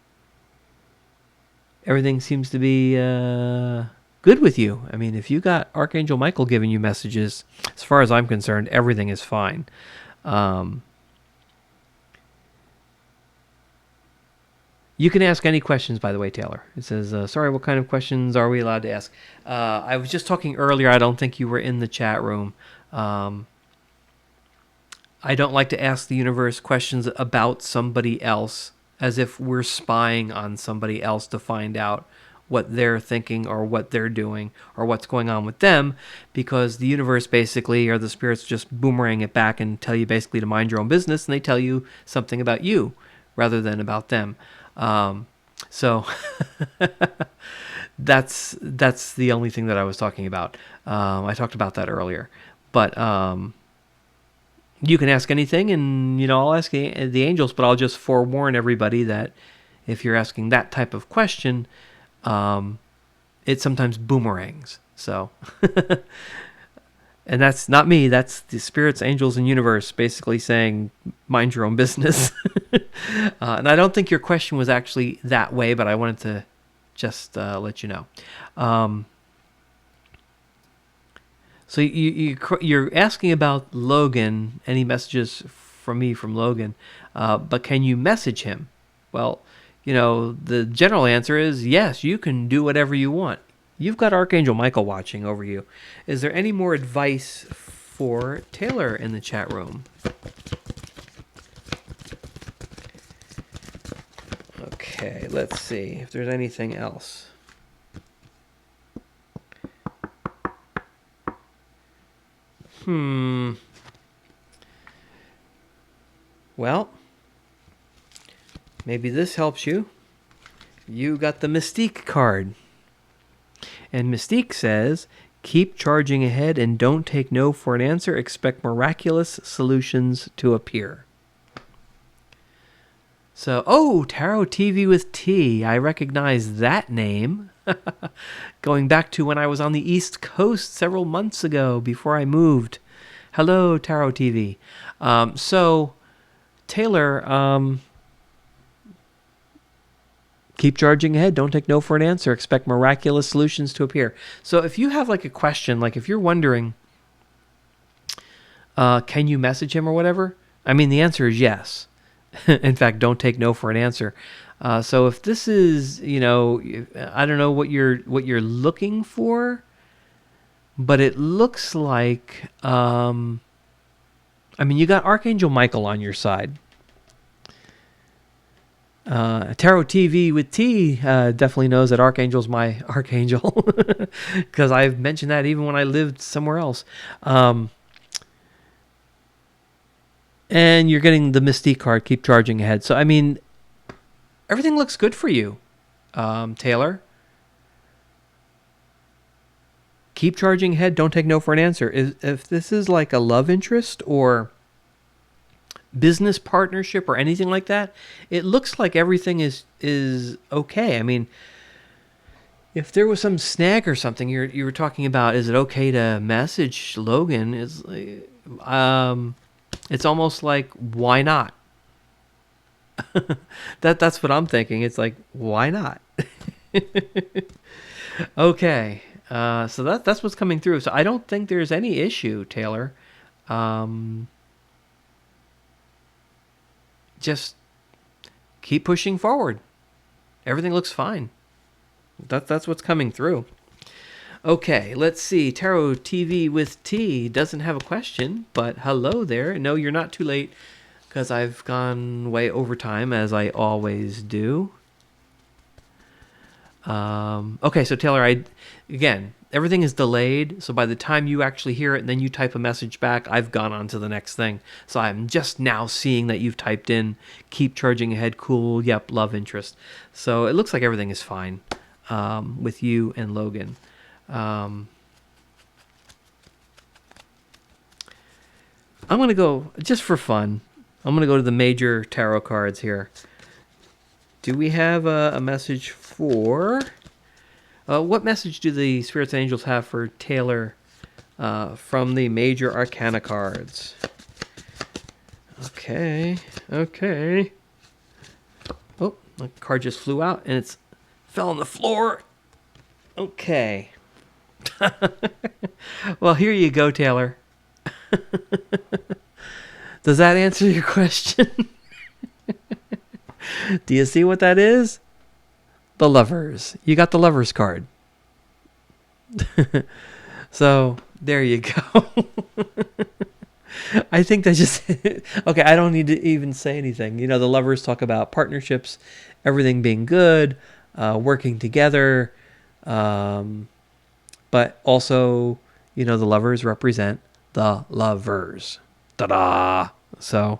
good with you. I mean, if you got Archangel Michael giving you messages, as far as I'm concerned, everything is fine. You can ask any questions, by the way, Taylor. It says, sorry, what kind of questions are we allowed to ask? I was just talking earlier. I don't think you were in the chat room. I don't like to ask the universe questions about somebody else as if we're spying on somebody else to find out what they're thinking or what they're doing or what's going on with them, because the universe basically, or the spirits, just boomerang it back and tell you basically to mind your own business, and they tell you something about you rather than about them. So that's the only thing that I was talking about. I talked about that earlier, but you can ask anything, and I'll ask the angels, but I'll just forewarn everybody that if you're asking that type of question, it sometimes boomerangs. So, and that's not me. That's the spirits, angels, and universe basically saying, mind your own business. And I don't think your question was actually that way, but I wanted to just let you know. So you're asking about Logan, any messages from me from Logan, but can you message him? Well, the general answer is yes, you can do whatever you want. You've got Archangel Michael watching over you. Is there any more advice for Taylor in the chat room? Okay, let's see if there's anything else. Well, maybe this helps you. You got the Mystique card. And Mystique says, keep charging ahead and don't take no for an answer. Expect miraculous solutions to appear. So, Tarot TV with T. I recognize that name. Going back to when I was on the East Coast several months ago before I moved. Hello, Tarot TV. So, Taylor, keep charging ahead. Don't take no for an answer. Expect miraculous solutions to appear. So if you have like a question, like if you're wondering, can you message him or whatever? I mean, the answer is yes. In fact, don't take no for an answer. So if this is, I don't know what you're looking for, but it looks like, you got Archangel Michael on your side. Tarot TV with T definitely knows that Archangel's my archangel, because I've mentioned that even when I lived somewhere else. And you're getting the Mystique card, keep charging ahead. So, everything looks good for you, Taylor. Keep charging ahead, don't take no for an answer. If this is like a love interest or business partnership or anything like that, it looks like everything is okay. If there was some snag or something you were talking about, is it okay to message Logan? It's almost like, why not? That's what I'm thinking. It's like, why not? Okay. So that's what's coming through. So I don't think there's any issue, Taylor. Um, just keep pushing forward. Everything looks fine. That's what's coming through. Okay, let's see. Tarot TV with T doesn't have a question, but hello there. No, you're not too late because I've gone way over time as I always do. Okay, so Taylor, again, everything is delayed. So by the time you actually hear it and then you type a message back, I've gone on to the next thing. So I'm just now seeing that you've typed in, keep charging ahead, cool, yep, love interest. So it looks like everything is fine with you and Logan. I'm going to go, just for fun, I'm going to go to the major tarot cards here. Do we have a message for... what message do the spirits and angels have for Taylor from the major arcana cards? Okay. Oh, the card just flew out and it's fell on the floor. Okay. Well, here you go, Taylor. Does that answer your question? Do you see what that is? The Lovers. You got the Lovers card. So, there you go. I think that's just... Okay, I don't need to even say anything. You know, the Lovers talk about partnerships, everything being good, working together, but also, you know, the Lovers represent the lovers. Ta-da! So,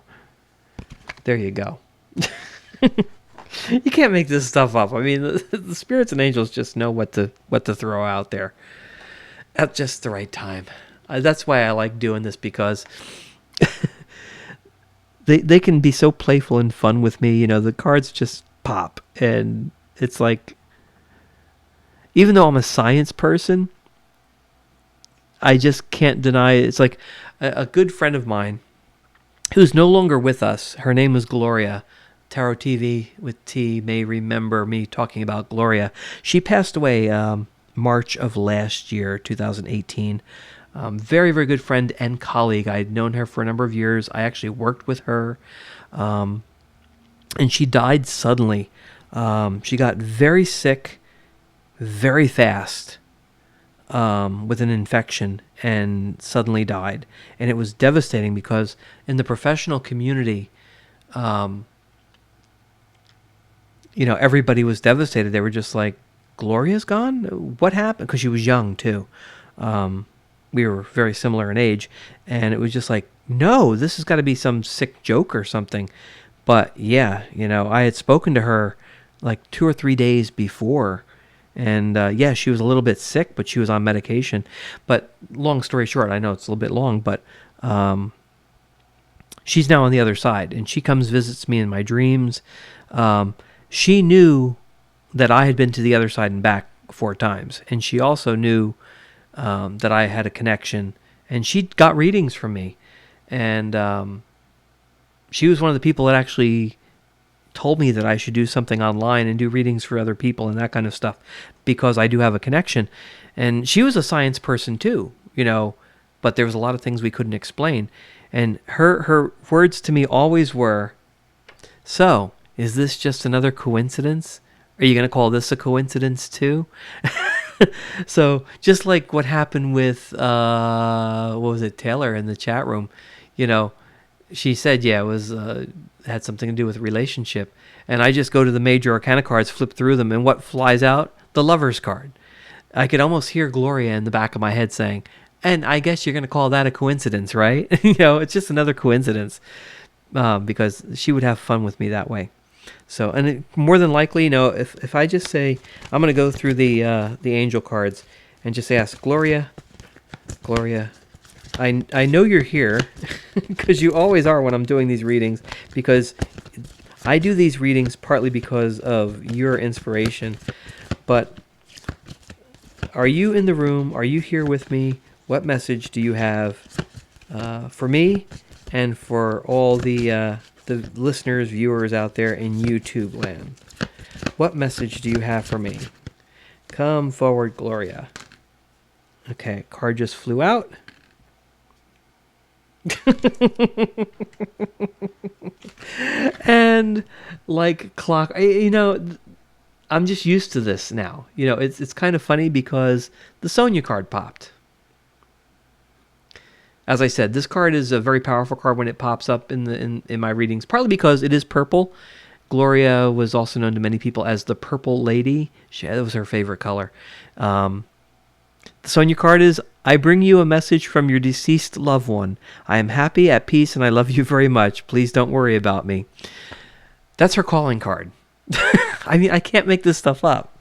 there you go. You can't make this stuff up. I mean, the spirits and angels just know what to throw out there at just the right time. That's why I like doing this, because they can be so playful and fun with me. You know, the cards just pop, and it's like, even though I'm a science person, I just can't deny it. It's like a good friend of mine who's no longer with us. Her name was Gloria. Tarot TV with T may remember me talking about Gloria. She passed away March of last year, 2018. Very, very good friend and colleague. I'd known her for a number of years. I actually worked with her. And she died suddenly. She got very sick very fast with an infection and suddenly died. And it was devastating because in the professional community, you know, everybody was devastated. They were just like, Gloria's gone? What happened? Because she was young, too. We were very similar in age. And it was just like, no, this has got to be some sick joke or something. But, yeah, you know, I had spoken to her like 2 or 3 days before. And, yeah, she was a little bit sick, but she was on medication. But long story short, I know it's a little bit long, but she's now on the other side. And she comes, visits me in my dreams. She knew that I had been to the other side and back 4 times. And she also knew that I had a connection. And she got readings from me. And she was one of the people that actually told me that I should do something online and do readings for other people and that kind of stuff, because I do have a connection. And she was a science person too, you know, but there was a lot of things we couldn't explain. And her words to me always were, so... is this just another coincidence? Are you going to call this a coincidence too? So just like what happened with, what was it, Taylor in the chat room, you know, she said, yeah, it was, had something to do with relationship. And I just go to the major arcana cards, flip through them, and what flies out? The Lover's card. I could almost hear Gloria in the back of my head saying, and I guess you're going to call that a coincidence, right? You know, it's just another coincidence, because she would have fun with me that way. So, and it, more than likely, you know, if I just say, I'm going to go through the angel cards and just ask, Gloria, I know you're here, because you always are when I'm doing these readings, because I do these readings partly because of your inspiration, but are you in the room? Are you here with me? What message do you have for me and for all the the listeners, viewers out there in YouTube land. What message do you have for me? Come forward, Gloria. Okay, card just flew out. And like clock, I'm just used to this now. It's kind of funny because the Sonya card popped. As I said, this card is a very powerful card when it pops up in my readings, partly because it is purple. Gloria was also known to many people as the Purple Lady. That was her favorite color. The Sonya card is, I bring you a message from your deceased loved one. I am happy, at peace, and I love you very much. Please don't worry about me. That's her calling card. I mean, I can't make this stuff up.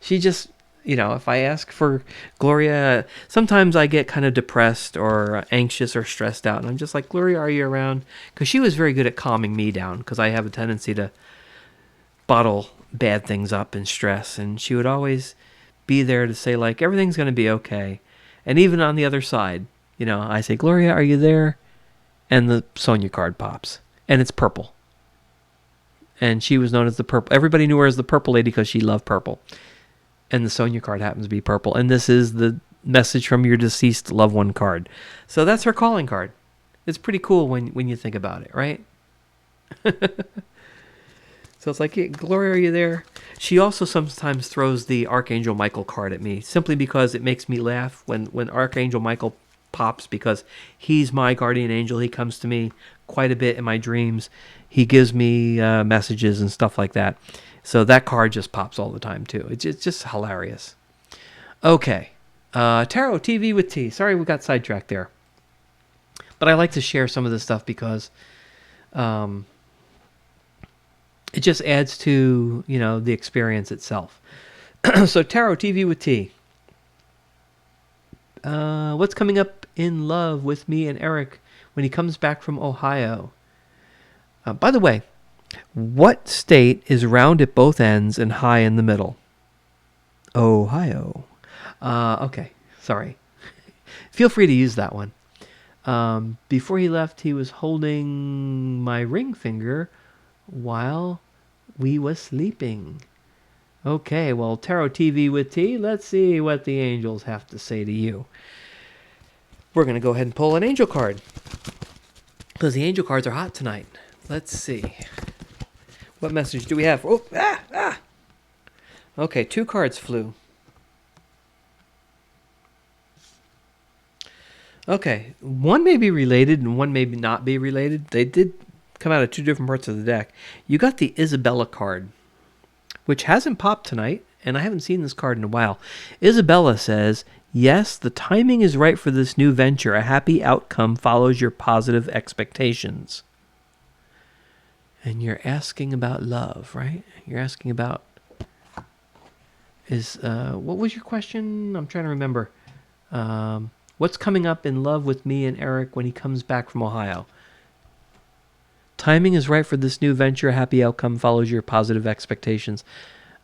She just, if I ask for Gloria, sometimes I get kind of depressed or anxious or stressed out. And I'm just like, Gloria, are you around? Because she was very good at calming me down, because I have a tendency to bottle bad things up and stress. And she would always be there to say, like, everything's going to be okay. And even on the other side, I say, Gloria, are you there? And the Sonya card pops. And it's purple. And she was known as the purple. Everybody knew her as the Purple Lady because she loved purple. And the Sonya card happens to be purple. And this is the message from your deceased loved one card. So that's her calling card. It's pretty cool when you think about it, right? So it's like, hey, Gloria, are you there? She also sometimes throws the Archangel Michael card at me, simply because it makes me laugh when Archangel Michael pops, because he's my guardian angel. He comes to me quite a bit in my dreams. He gives me messages and stuff like that. So that card just pops all the time, too. It's just hilarious. Okay. Tarot TV with T. Sorry we got sidetracked there. But I like to share some of this stuff because it just adds to, the experience itself. So Tarot TV with T. What's coming up in love with me and Eric when he comes back from Ohio? By the way, what state is round at both ends and high in the middle? Ohio. Okay, sorry. Feel free to use that one. Before he left, he was holding my ring finger while we was sleeping. Okay, well, Tarot TV with T, let's see what the angels have to say to you. We're going to go ahead and pull an angel card, because the angel cards are hot tonight. Let's see. What message do we have? Okay, 2 cards flew. Okay, one may be related and one may not be related. They did come out of 2 different parts of the deck. You got the Isabella card, which hasn't popped tonight, and I haven't seen this card in a while. Isabella says, yes, the timing is right for this new venture. A happy outcome follows your positive expectations. And you're asking about love, right? You're asking about, what was your question? I'm trying to remember. What's coming up in love with me and Eric when he comes back from Ohio? Timing is right for this new venture. A happy outcome follows your positive expectations.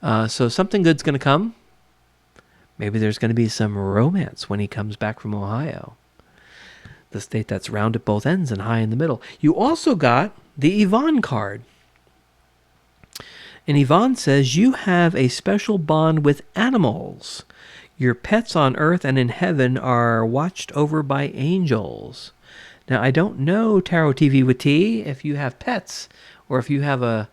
So something good's going to come. Maybe there's going to be some romance when he comes back from Ohio, the state that's round at both ends and high in the middle. You also got the Yvonne card. And Yvonne says, you have a special bond with animals. Your pets on earth and in heaven are watched over by angels. Now, I don't know, Tarot TV with T, if you have pets or if you have a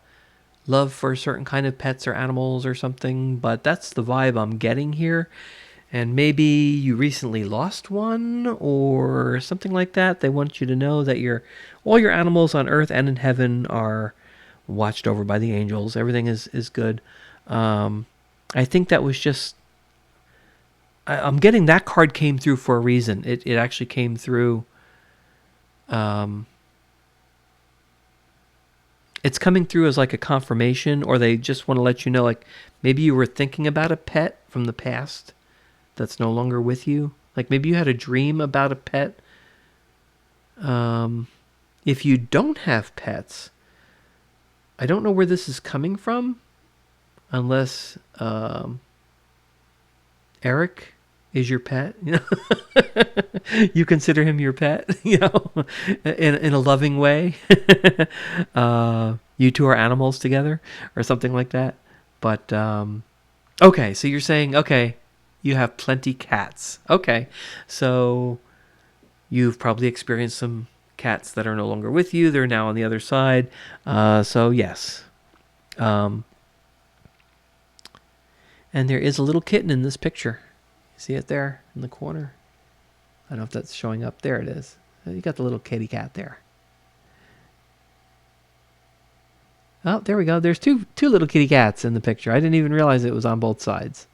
love for a certain kind of pets or animals or something, but that's the vibe I'm getting here. And maybe you recently lost one or something like that. They want you to know that all your animals on earth and in heaven are watched over by the angels. Everything is good. I think that was just... I'm getting that card came through for a reason. It actually came through... it's coming through as like a confirmation, or they just want to let you know, like, maybe you were thinking about a pet from the past that's no longer with you. Like maybe you had a dream about a pet. If you don't have pets, I don't know where this is coming from, unless Eric is your pet. You consider him your pet. In a loving way. You two are animals together, or something like that. But okay, so you're saying you have plenty cats. Okay, so you've probably experienced some cats that are no longer with you. They're now on the other side. So yes. And there is a little kitten in this picture. See it there in the corner? I don't know if that's showing up. There it is. You got the little kitty cat there. Oh, there we go. There's two little kitty cats in the picture. I didn't even realize it was on both sides.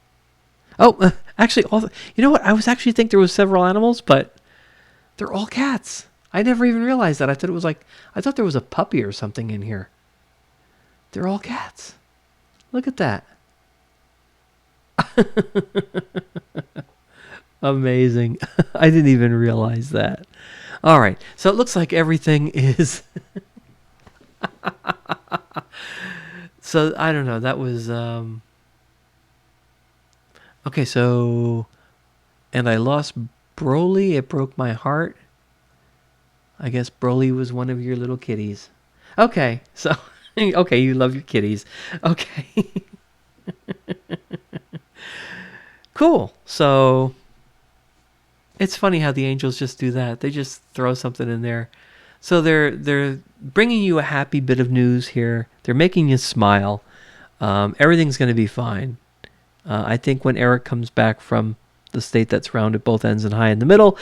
Oh, actually, you know what? I was actually think there was several animals, but they're all cats. I never even realized that. I thought there was a puppy or something in here. They're all cats. Look at that. Amazing. I didn't even realize that. All right. So it looks like everything is... So, I don't know. That was... Okay, so... And I lost Broly. It broke my heart. I guess Broly was one of your little kitties. Okay, so... Okay, you love your kitties. Okay. Cool. So... It's funny how the angels just do that. They just throw something in there. So they're bringing you a happy bit of news here. They're making you smile. Everything's going to be fine. I think when Eric comes back from the state that's round at both ends and high in the middle,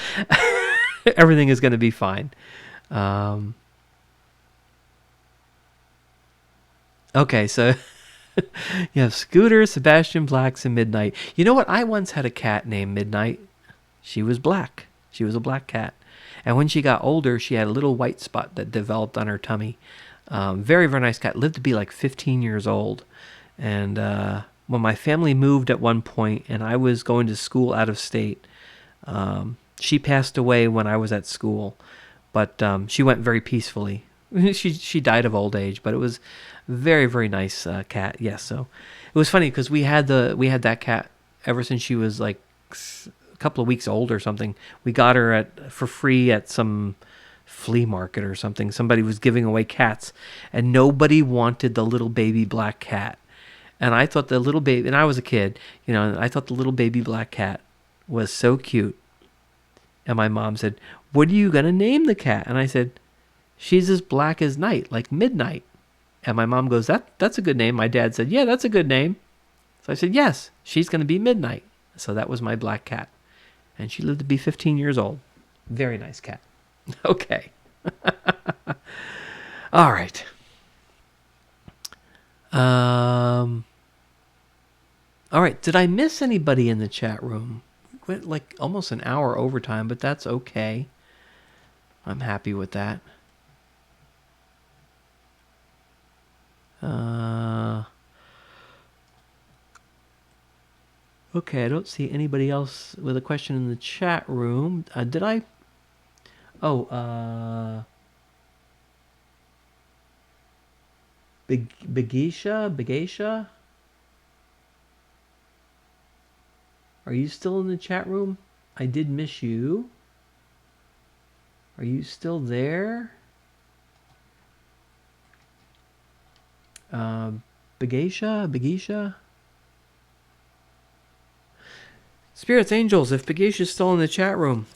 everything is going to be fine. Okay, so you have Scooter, Sebastian, Blacks, and Midnight. You know what? I once had a cat named Midnight. She was black. She was a black cat. And when she got older, she had a little white spot that developed on her tummy. Very, very nice cat. Lived to be like 15 years old. And when my family moved at one point and I was going to school out of state, she passed away when I was at school. But she went very peacefully. She died of old age, but it was very, very nice cat. Yes, so it was funny because we had that cat ever since she was like a couple of weeks old or something. We got her for free at some flea market or something. Somebody was giving away cats, and nobody wanted the little baby black cat. And I thought the little baby, and I was a kid, I thought the little baby black cat was so cute. And my mom said, "What are you gonna name the cat?" And I said, "She's as black as night, like midnight." And my mom goes, that's a good name. My dad said, "Yeah, that's a good name." So I said, "Yes, she's going to be Midnight." So that was my black cat. And she lived to be 15 years old. Very nice cat. Okay. All right. All right. Did I miss anybody in the chat room? Went like almost an hour overtime, but that's okay. I'm happy with that. Okay, I don't see anybody else with a question in the chat room. Did I? Oh, Begisha? Are you still in the chat room? I did miss you. Are you still there? Begisha? Spirits, angels, if Begisha's still in the chat room,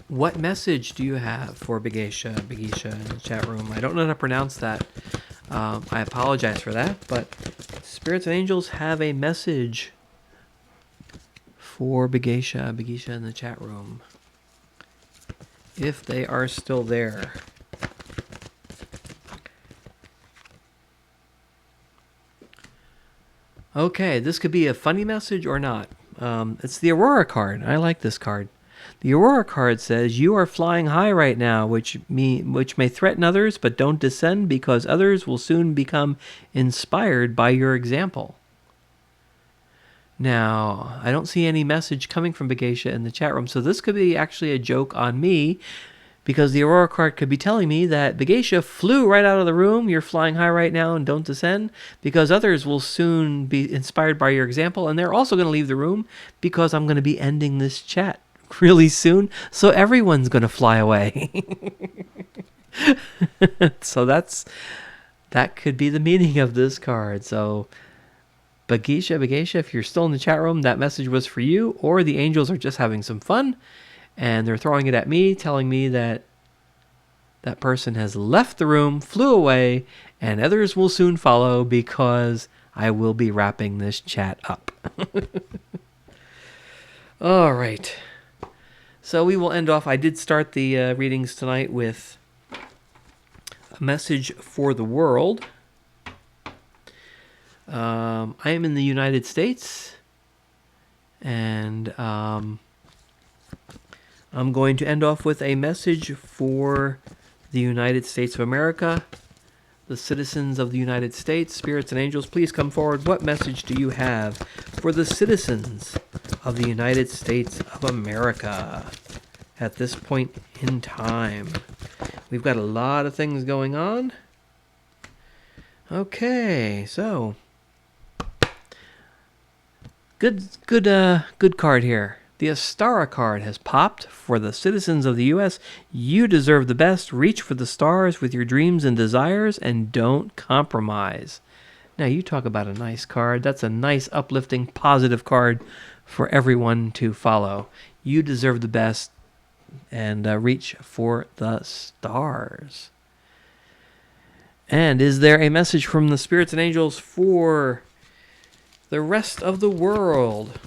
what message do you have for Begisha in the chat room? I don't know how to pronounce that. I apologize for that, but spirits and angels have a message for Begisha in the chat room, if they are still there. Okay, this could be a funny message or not. It's the Aurora card. I like this card. The Aurora card says, "You are flying high right now, which may threaten others, but don't descend because others will soon become inspired by your example." Now, I don't see any message coming from Begisha in the chat room, so this could be actually a joke on me, Because the Aurora card could be telling me that Begeisha flew right out of the room. You're flying high right now and don't descend. Because others will soon be inspired by your example. And they're also going to leave the room because I'm going to be ending this chat really soon. So everyone's going to fly away. So that could be the meaning of this card. So Begeisha, if you're still in the chat room, that message was for you. Or the angels are just having some fun. And they're throwing it at me, telling me that that person has left the room, flew away, and others will soon follow because I will be wrapping this chat up. All right. So we will end off. I did start the readings tonight with a message for the world. I am in the United States, and I'm going to end off with a message for the United States of America, the citizens of the United States. Spirits and angels, please come forward. What message do you have for the citizens of the United States of America at this point in time? We've got a lot of things going on. Okay, so good card here. The Astara card has popped for the citizens of the U.S. You deserve the best. Reach for the stars with your dreams and desires and don't compromise. Now, you talk about a nice card. That's a nice, uplifting, positive card for everyone to follow. You deserve the best and reach for the stars. And is there a message from the spirits and angels for the rest of the world?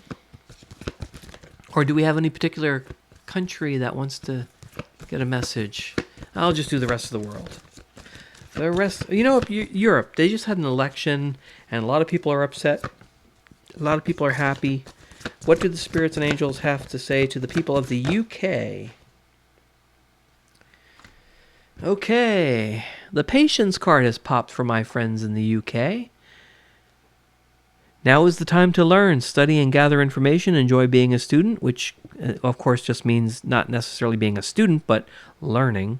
Or do we have any particular country that wants to get a message? I'll just do the rest of the world. The rest, Europe, they just had an election, and a lot of people are upset. A lot of people are happy. What do the spirits and angels have to say to the people of the UK? Okay, the patience card has popped for my friends in the UK. Now is the time to learn, study, and gather information. Enjoy being a student, which, of course, just means not necessarily being a student, but learning.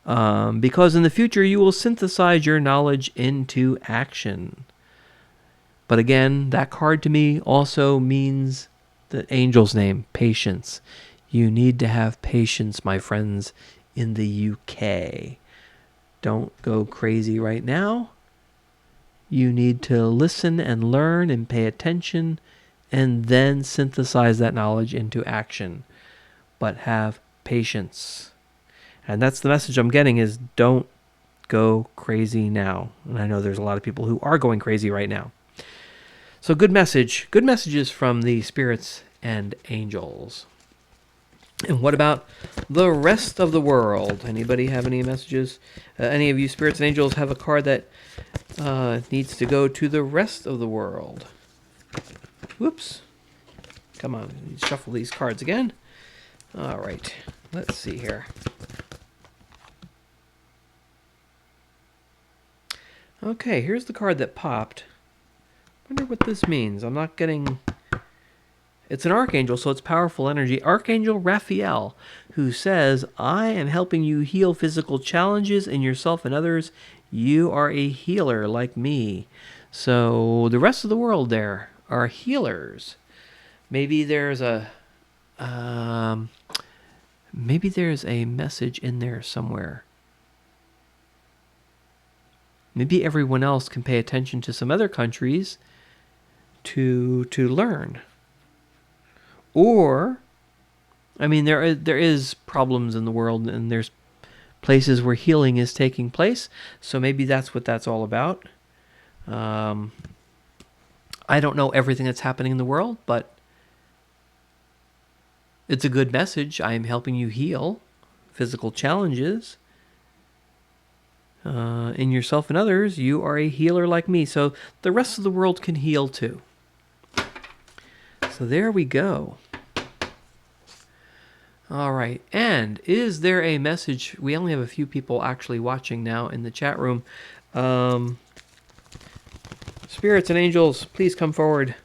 Because in the future, you will synthesize your knowledge into action. But again, that card to me also means the angel's name, patience. You need to have patience, my friends, in the UK. Don't go crazy right now. You need to listen and learn and pay attention and then synthesize that knowledge into action. But have patience. And that's the message I'm getting is don't go crazy now. And I know there's a lot of people who are going crazy right now. So good message. Good messages from the spirits and angels. And what about the rest of the world? Anybody have any messages? Any of you spirits and angels have a card that needs to go to the rest of the world? Whoops. Come on, shuffle these cards again. All right, let's see here. Okay, here's the card that popped. Wonder what this means. I'm not getting... It's an archangel, so it's powerful energy. Archangel Raphael, who says, I am helping you heal physical challenges in yourself and others. You are a healer like me. So the rest of the world there are healers. Maybe there's a message in there somewhere. Maybe everyone else can pay attention to some other countries to learn. Or, I mean, there is problems in the world, and there's places where healing is taking place. So maybe that's what that's all about. I don't know everything that's happening in the world, but it's a good message. I am helping you heal physical challenges in yourself and others. You are a healer like me. So the rest of the world can heal too. So there we go. All right. And is there a message? We only have a few people actually watching now in the chat room. Spirits and angels, please come forward.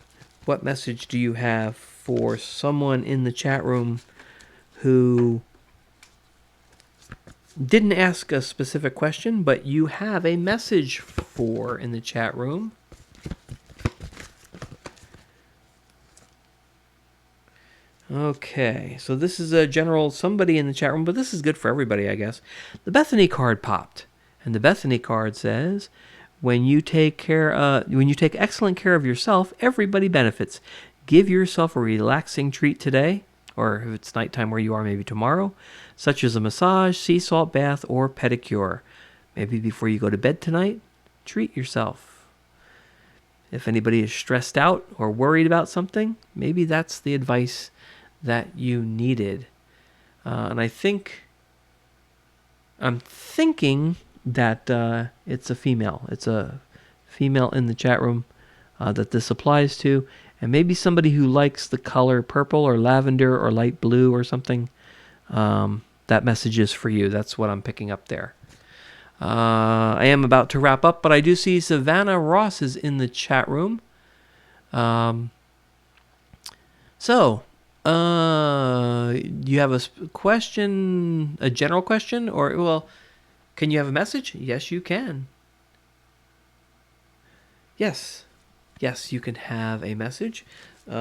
What message do you have for someone in the chat room who didn't ask a specific question, but you have a message for in the chat room. Okay, so this is a general somebody in the chat room, but this is good for everybody, I guess. The Bethany card popped, and the Bethany card says, when you take excellent care of yourself, everybody benefits. Give yourself a relaxing treat today, or if it's nighttime where you are, maybe tomorrow, such as a massage, sea salt bath, or pedicure. Maybe before you go to bed tonight, treat yourself. If anybody is stressed out or worried about something, maybe that's the advice that you needed. And I'm thinking that it's a female. It's a female in the chat room that this applies to. And maybe somebody who likes the color purple or lavender or light blue or something. That message is for you. That's what I'm picking up there. I am about to wrap up, but I do see Savannah Ross is in the chat room. You have a question, a general question, or, well, can you have a message? Yes, you can. Yes, you can have a message. We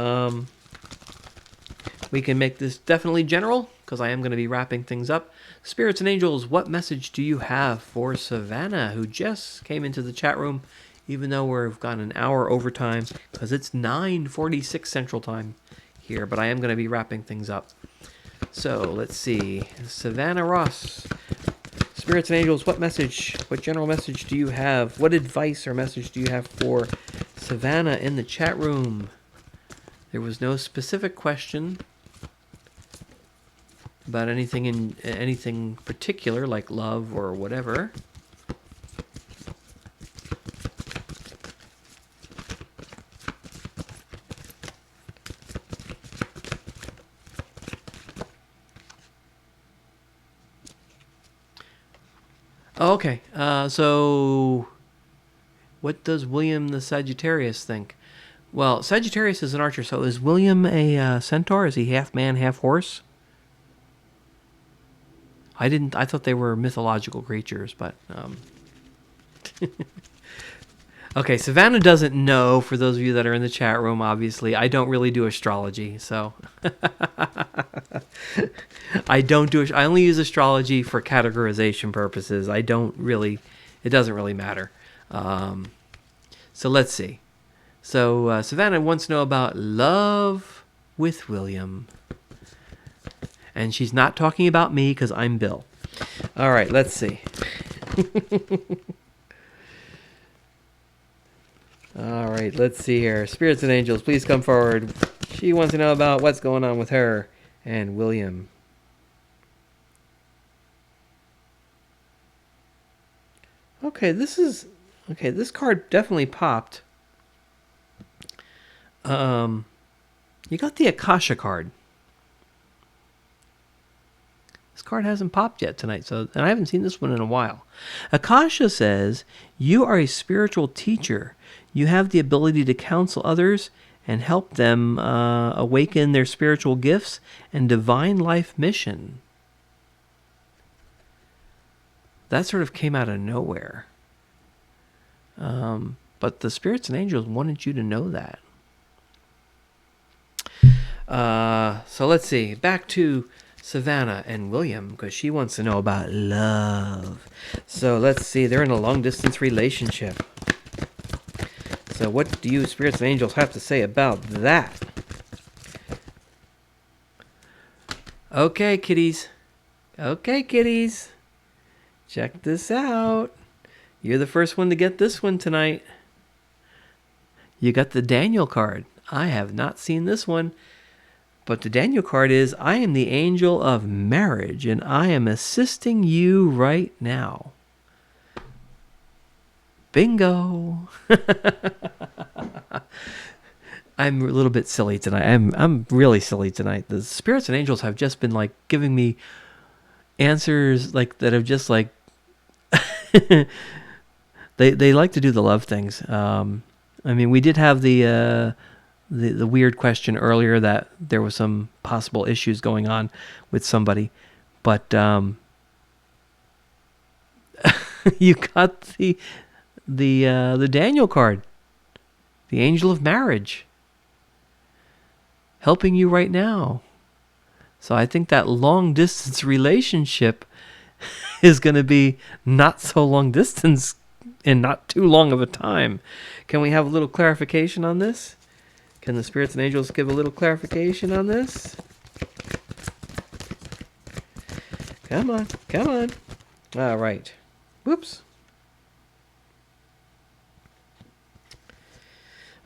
can make this definitely general, because I am going to be wrapping things up. Spirits and angels, what message do you have for Savannah, who just came into the chat room, even though we've got an hour overtime, because it's 9:46 Central Time here, but I am going to be wrapping things up. So let's see. Savannah Ross, spirits and angels, what general message do you have? What advice or message do you have for Savannah in the chat room? There was no specific question about anything particular, like love or whatever. Oh, okay. So what does William the Sagittarius think? Well, Sagittarius is an archer, so is William a centaur? Is he half man, half horse? I thought they were mythological creatures, but okay, Savannah doesn't know, for those of you that are in the chat room, obviously. I don't really do astrology, so I only use astrology for categorization purposes. It doesn't really matter. So let's see. So Savannah wants to know about love with William. And she's not talking about me because I'm Bill. All right, let's see. All right, let's see here. Spirits and angels, please come forward. She wants to know about what's going on with her and William. Okay, this card definitely popped. You got the Akasha card. This card hasn't popped yet tonight, and I haven't seen this one in a while. Akasha says, you are a spiritual teacher. You have the ability to counsel others and help them awaken their spiritual gifts and divine life mission. That sort of came out of nowhere. But the spirits and angels wanted you to know that. So let's see. Back to Savannah and William, because she wants to know about love. So let's see. They're in a long-distance relationship. So what do you spirits and angels have to say about that? Okay, kitties. Check this out. You're the first one to get this one tonight. You got the Daniel card. I have not seen this one. But the Daniel card is, I am the angel of marriage, and I am assisting you right now. Bingo. I'm a little bit silly tonight. I'm really silly tonight. The spirits and angels have just been like giving me answers like that have just like they like to do the love things. I mean, we did have the weird question earlier that there was some possible issues going on with somebody, but You got the Daniel card, the angel of marriage, helping you right now. So I think that long distance relationship is going to be not so long distance in not too long of a time. Can we have a little clarification on this? Can the spirits and angels give a little clarification on this? Come on, come on. All right. Whoops.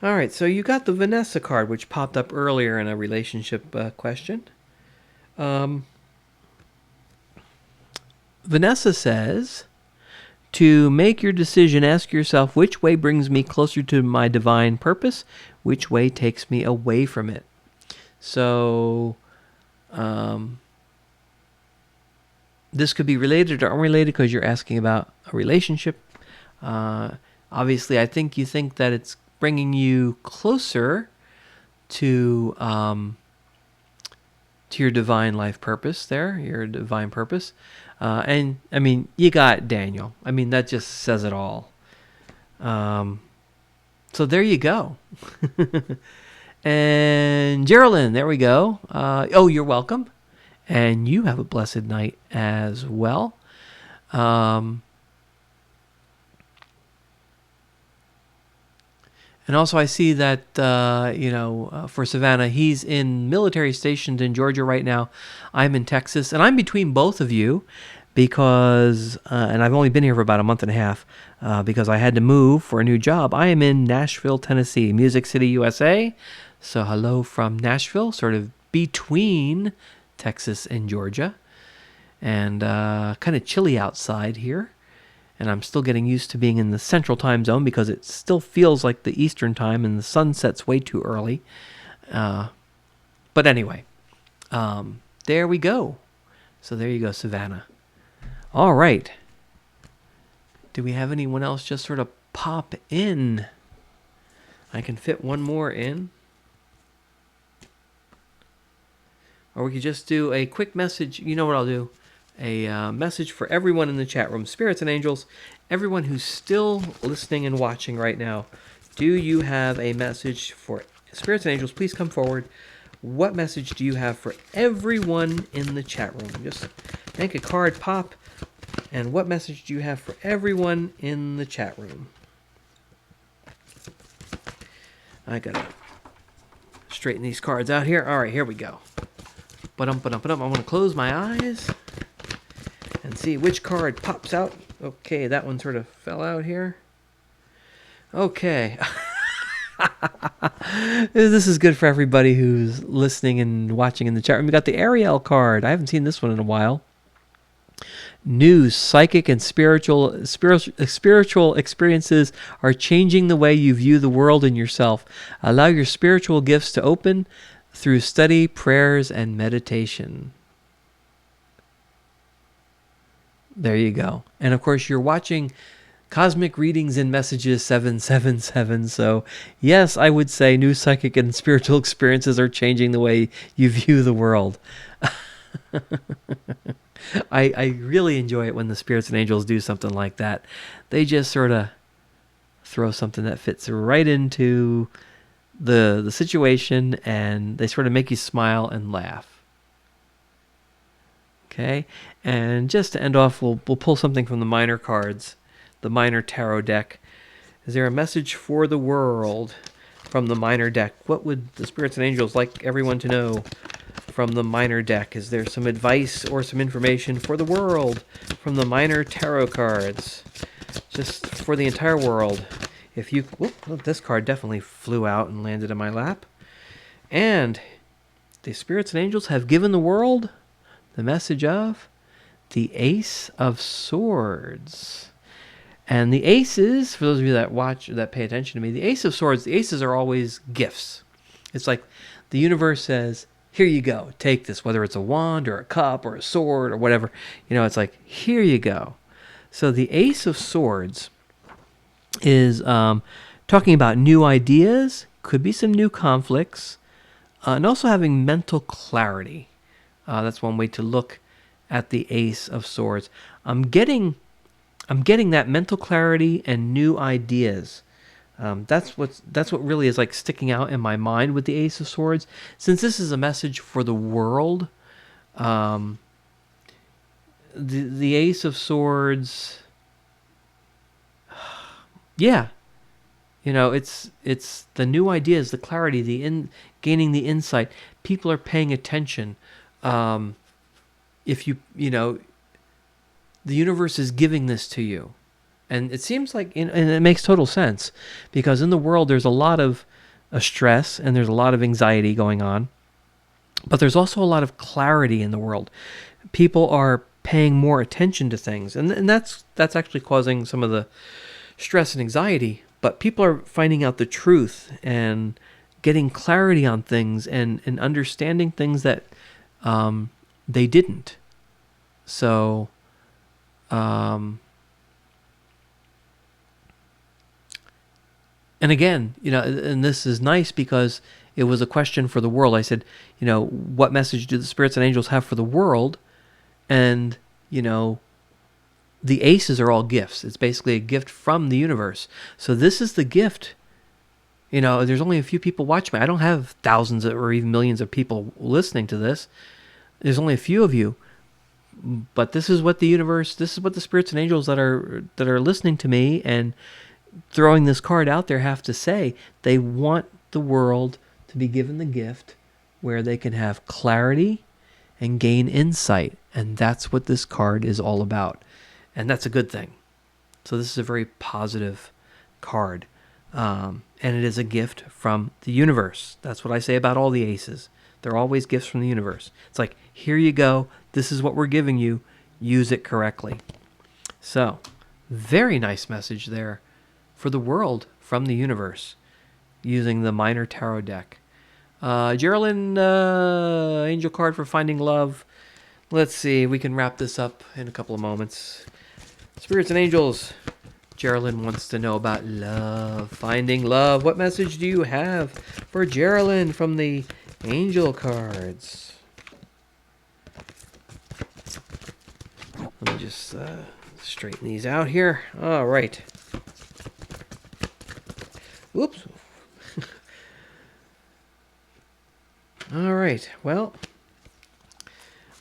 All right, so you got the Vanessa card, which popped up earlier in a relationship question. Vanessa says, to make your decision, ask yourself, which way brings me closer to my divine purpose? Which way takes me away from it? So, this could be related or unrelated because you're asking about a relationship. Obviously, I think you think that it's bringing you closer to your divine life purpose there, your divine purpose. And, I mean, you got Daniel. I mean, that just says it all. So there you go. And Geraldine, there we go. Oh, you're welcome. And you have a blessed night as well. And also I see that, for Savannah, he's in military stationed in Georgia right now. I'm in Texas, and I'm between both of you because, and I've only been here for about a month and a half because I had to move for a new job. I am in Nashville, Tennessee, Music City, USA. So hello from Nashville, sort of between Texas and Georgia. And kind of chilly outside here. And I'm still getting used to being in the central time zone because it still feels like the Eastern time and the sun sets way too early. But anyway, there we go. So there you go, Savannah. All right. Do we have anyone else just sort of pop in? I can fit one more in. Or we could just do a quick message. You know what I'll do? A message for everyone in the chat room, spirits and angels, everyone who's still listening and watching right now. Do you have a message for spirits and angels? Please come forward. What message do you have for everyone in the chat room? Just make a card pop. And what message do you have for everyone in the chat room? I gotta straighten these cards out here. All right, here we go. Ba-dum. I want to close my eyes and see which card pops out. Okay, that one sort of fell out here. Okay. This is good for everybody who's listening and watching in the chat room. We got the Ariel card. I haven't seen this one in a while. New psychic and spiritual experiences are changing the way you view the world and yourself. Allow your spiritual gifts to open through study, prayers, and meditation. There you go. And of course, you're watching Cosmic Readings and Messages 777. So yes, I would say new psychic and spiritual experiences are changing the way you view the world. I really enjoy it when the spirits and angels do something like that. They just sort of throw something that fits right into the situation, and they sort of make you smile and laugh. Okay, and just to end off, we'll pull something from the minor cards, the minor tarot deck. Is there a message for the world from the minor deck? What would the spirits and angels like everyone to know from the minor deck? Is there some advice or some information for the world from the minor tarot cards? Just for the entire world. If you... Whoop, this card definitely flew out and landed in my lap. And the spirits and angels have given the world the message of the Ace of Swords. And the aces, for those of you that watch, that pay attention to me, the Ace of Swords, the aces are always gifts. It's like the universe says, here you go, take this, whether it's a wand or a cup or a sword or whatever. You know, it's like, here you go. So the Ace of Swords is talking about new ideas, could be some new conflicts, and also having mental clarity. That's one way to look at the Ace of Swords. I'm getting I'm getting that mental clarity and new ideas. That's what really is like sticking out in my mind with the Ace of Swords. Since this is a message for the world, um, the Ace of Swords, yeah, it's the new ideas, the clarity, gaining the insight. People are paying attention. If the universe is giving this to you. And it seems like, and it makes total sense, because in the world there's a lot of stress and there's a lot of anxiety going on, but there's also a lot of clarity in the world. People are paying more attention to things, and that's actually causing some of the stress and anxiety. But people are finding out the truth and getting clarity on things and understanding things that they didn't. So. And again, and this is nice because it was a question for the world. I said, what message do the spirits and angels have for the world? And, the aces are all gifts. It's basically a gift from the universe. So this is the gift. There's only a few people watching me. I don't have thousands or even millions of people listening to this. There's only a few of you. But this is what this is what the spirits and angels that are listening to me and throwing this card out there have to say. They want the world to be given the gift where they can have clarity and gain insight. And that's what this card is all about. And that's a good thing. So this is a very positive card. And it is a gift from the universe. That's what I say about all the aces. They're always gifts from the universe. It's like, here you go. This is what we're giving you. Use it correctly. So, very nice message there for the world from the universe using the Minor Tarot deck. Geraldine, angel card for finding love. Let's see. We can wrap this up in a couple of moments. Spirits and angels. Geraldine wants to know about love. Finding love. What message do you have for Geraldine from the angel cards? Let me just straighten these out here. All right. Whoops. All right. Well,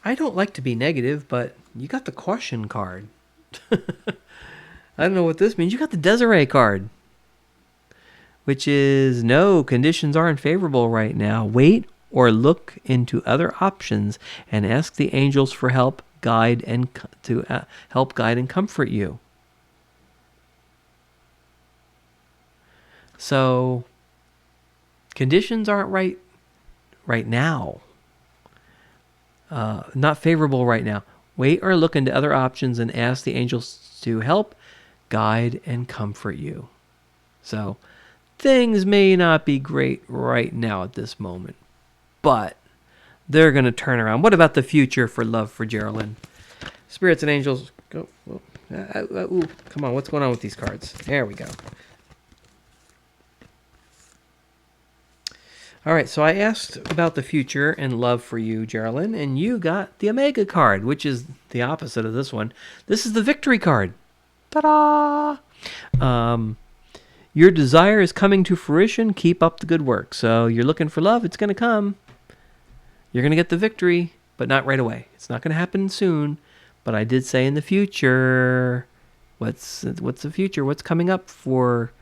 I don't like to be negative, but you got the caution card. I don't know what this means. You got the Desiree card, which is no, conditions aren't favorable right now. Wait or look into other options and ask the angels for help, help guide and comfort you. So conditions aren't right now. Not favorable right now. Wait or look into other options and ask the angels to help, guide, and comfort you. So things may not be great right now at this moment, but they're going to turn around. What about the future for love for Geraldine? Spirits and angels, go. Come on, what's going on with these cards? There we go. All right, so I asked about the future and love for you, Geraldine, and you got the Omega card, which is the opposite of this one. This is the Victory card. Ta-da! Your desire is coming to fruition. Keep up the good work. So you're looking for love. It's going to come. You're going to get the victory, but not right away. It's not going to happen soon. But I did say in the future. What's the future? What's coming up for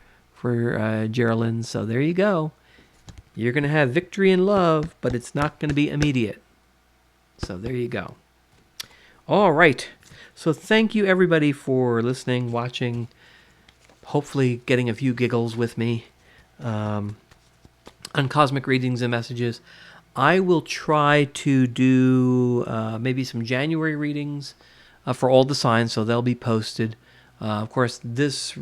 Geraldine? So there you go. You're going to have victory in love, but it's not going to be immediate. So there you go. All right. So thank you, everybody, for listening, watching, hopefully getting a few giggles with me on Cosmic Readings and Messages. I will try to do maybe some January readings for all the signs, so they'll be posted. Of course, this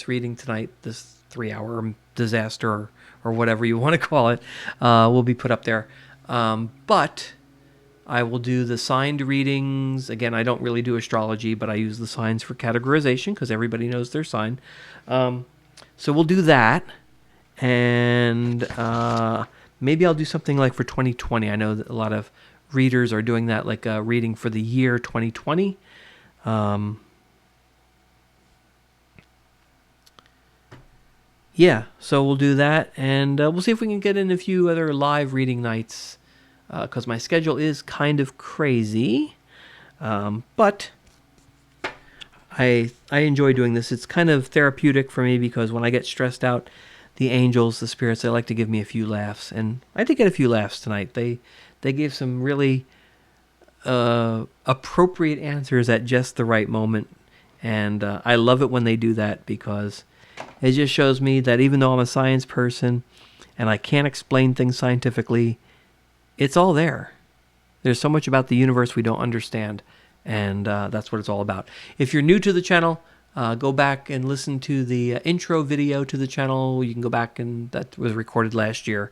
reading tonight, this 3-hour disaster or whatever you want to call it, will be put up there. But I will do the signed readings. Again, I don't really do astrology, but I use the signs for categorization because everybody knows their sign. So we'll do that. And maybe I'll do something like for 2020. I know that a lot of readers are doing that, like a reading for the year 2020. yeah, so we'll do that, and we'll see if we can get in a few other live reading nights, because my schedule is kind of crazy. But I enjoy doing this. It's kind of therapeutic for me because when I get stressed out, the angels, the spirits, they like to give me a few laughs, and I did get a few laughs tonight. They gave some really appropriate answers at just the right moment, and I love it when they do that because it just shows me that even though I'm a science person and I can't explain things scientifically, it's all there. There's so much about the universe we don't understand, and that's what it's all about. If you're new to the channel, go back and listen to the intro video to the channel. You can go back, and that was recorded last year.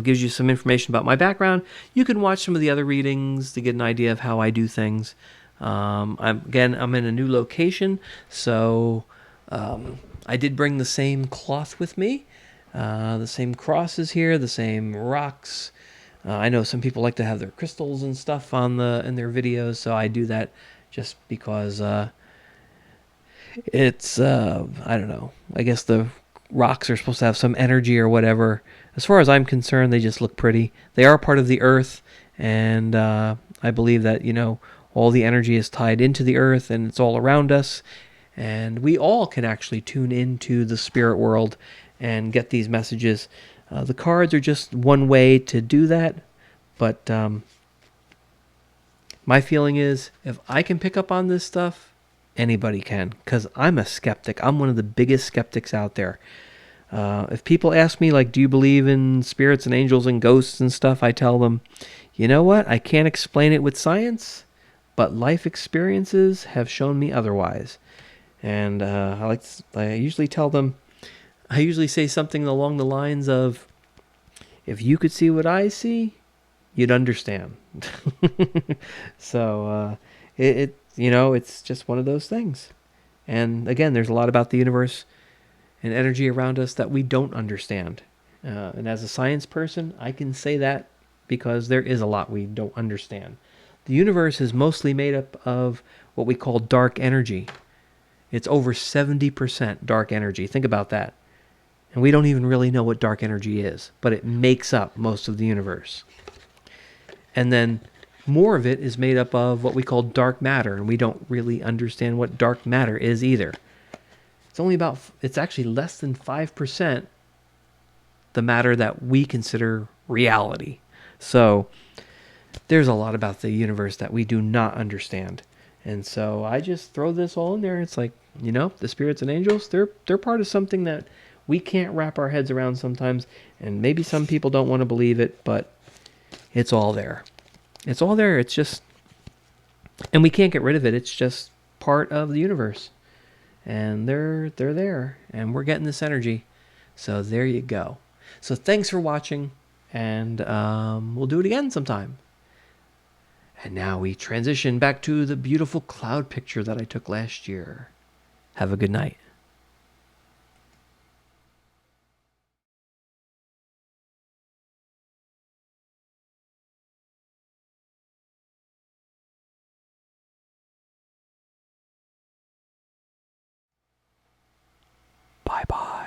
Gives you some information about my background. You can watch some of the other readings to get an idea of how I do things. I'm in a new location, so I did bring the same cloth with me, the same crosses here, the same rocks. I know some people like to have their crystals and stuff in their videos, so I do that just because it's I don't know. I guess the rocks are supposed to have some energy or whatever. As far as I'm concerned, they just look pretty. They are part of the earth, and I believe that all the energy is tied into the earth and it's all around us, and we all can actually tune into the spirit world and get these messages. The cards are just one way to do that, but my feeling is if I can pick up on this stuff, anybody can, because I'm a skeptic. I'm one of the biggest skeptics out there. If people ask me, like, do you believe in spirits and angels and ghosts and stuff, I tell them, you know what? I can't explain it with science, but life experiences have shown me otherwise. And I usually tell them, I usually say something along the lines of, if you could see what I see, you'd understand. So it's just one of those things. And again, there's a lot about the universe and energy around us that we don't understand. And as a science person, I can say that because there is a lot we don't understand. The universe is mostly made up of what we call dark energy. It's over 70% dark energy. Think about that. And we don't even really know what dark energy is, but it makes up most of the universe. And then more of it is made up of what we call dark matter, and we don't really understand what dark matter is either. It's actually less than 5% the matter that we consider reality. So there's a lot about the universe that we do not understand. And so I just throw this all in there. It's like, the spirits and angels, they're part of something that we can't wrap our heads around sometimes, and maybe some people don't want to believe it, but it's all there. It's all there. It's just, and we can't get rid of it. It's just part of the universe, and they're there, and we're getting this energy. So there you go. So thanks for watching, and we'll do it again sometime. And now we transition back to the beautiful cloud picture that I took last year. Have a good night. Bye-bye.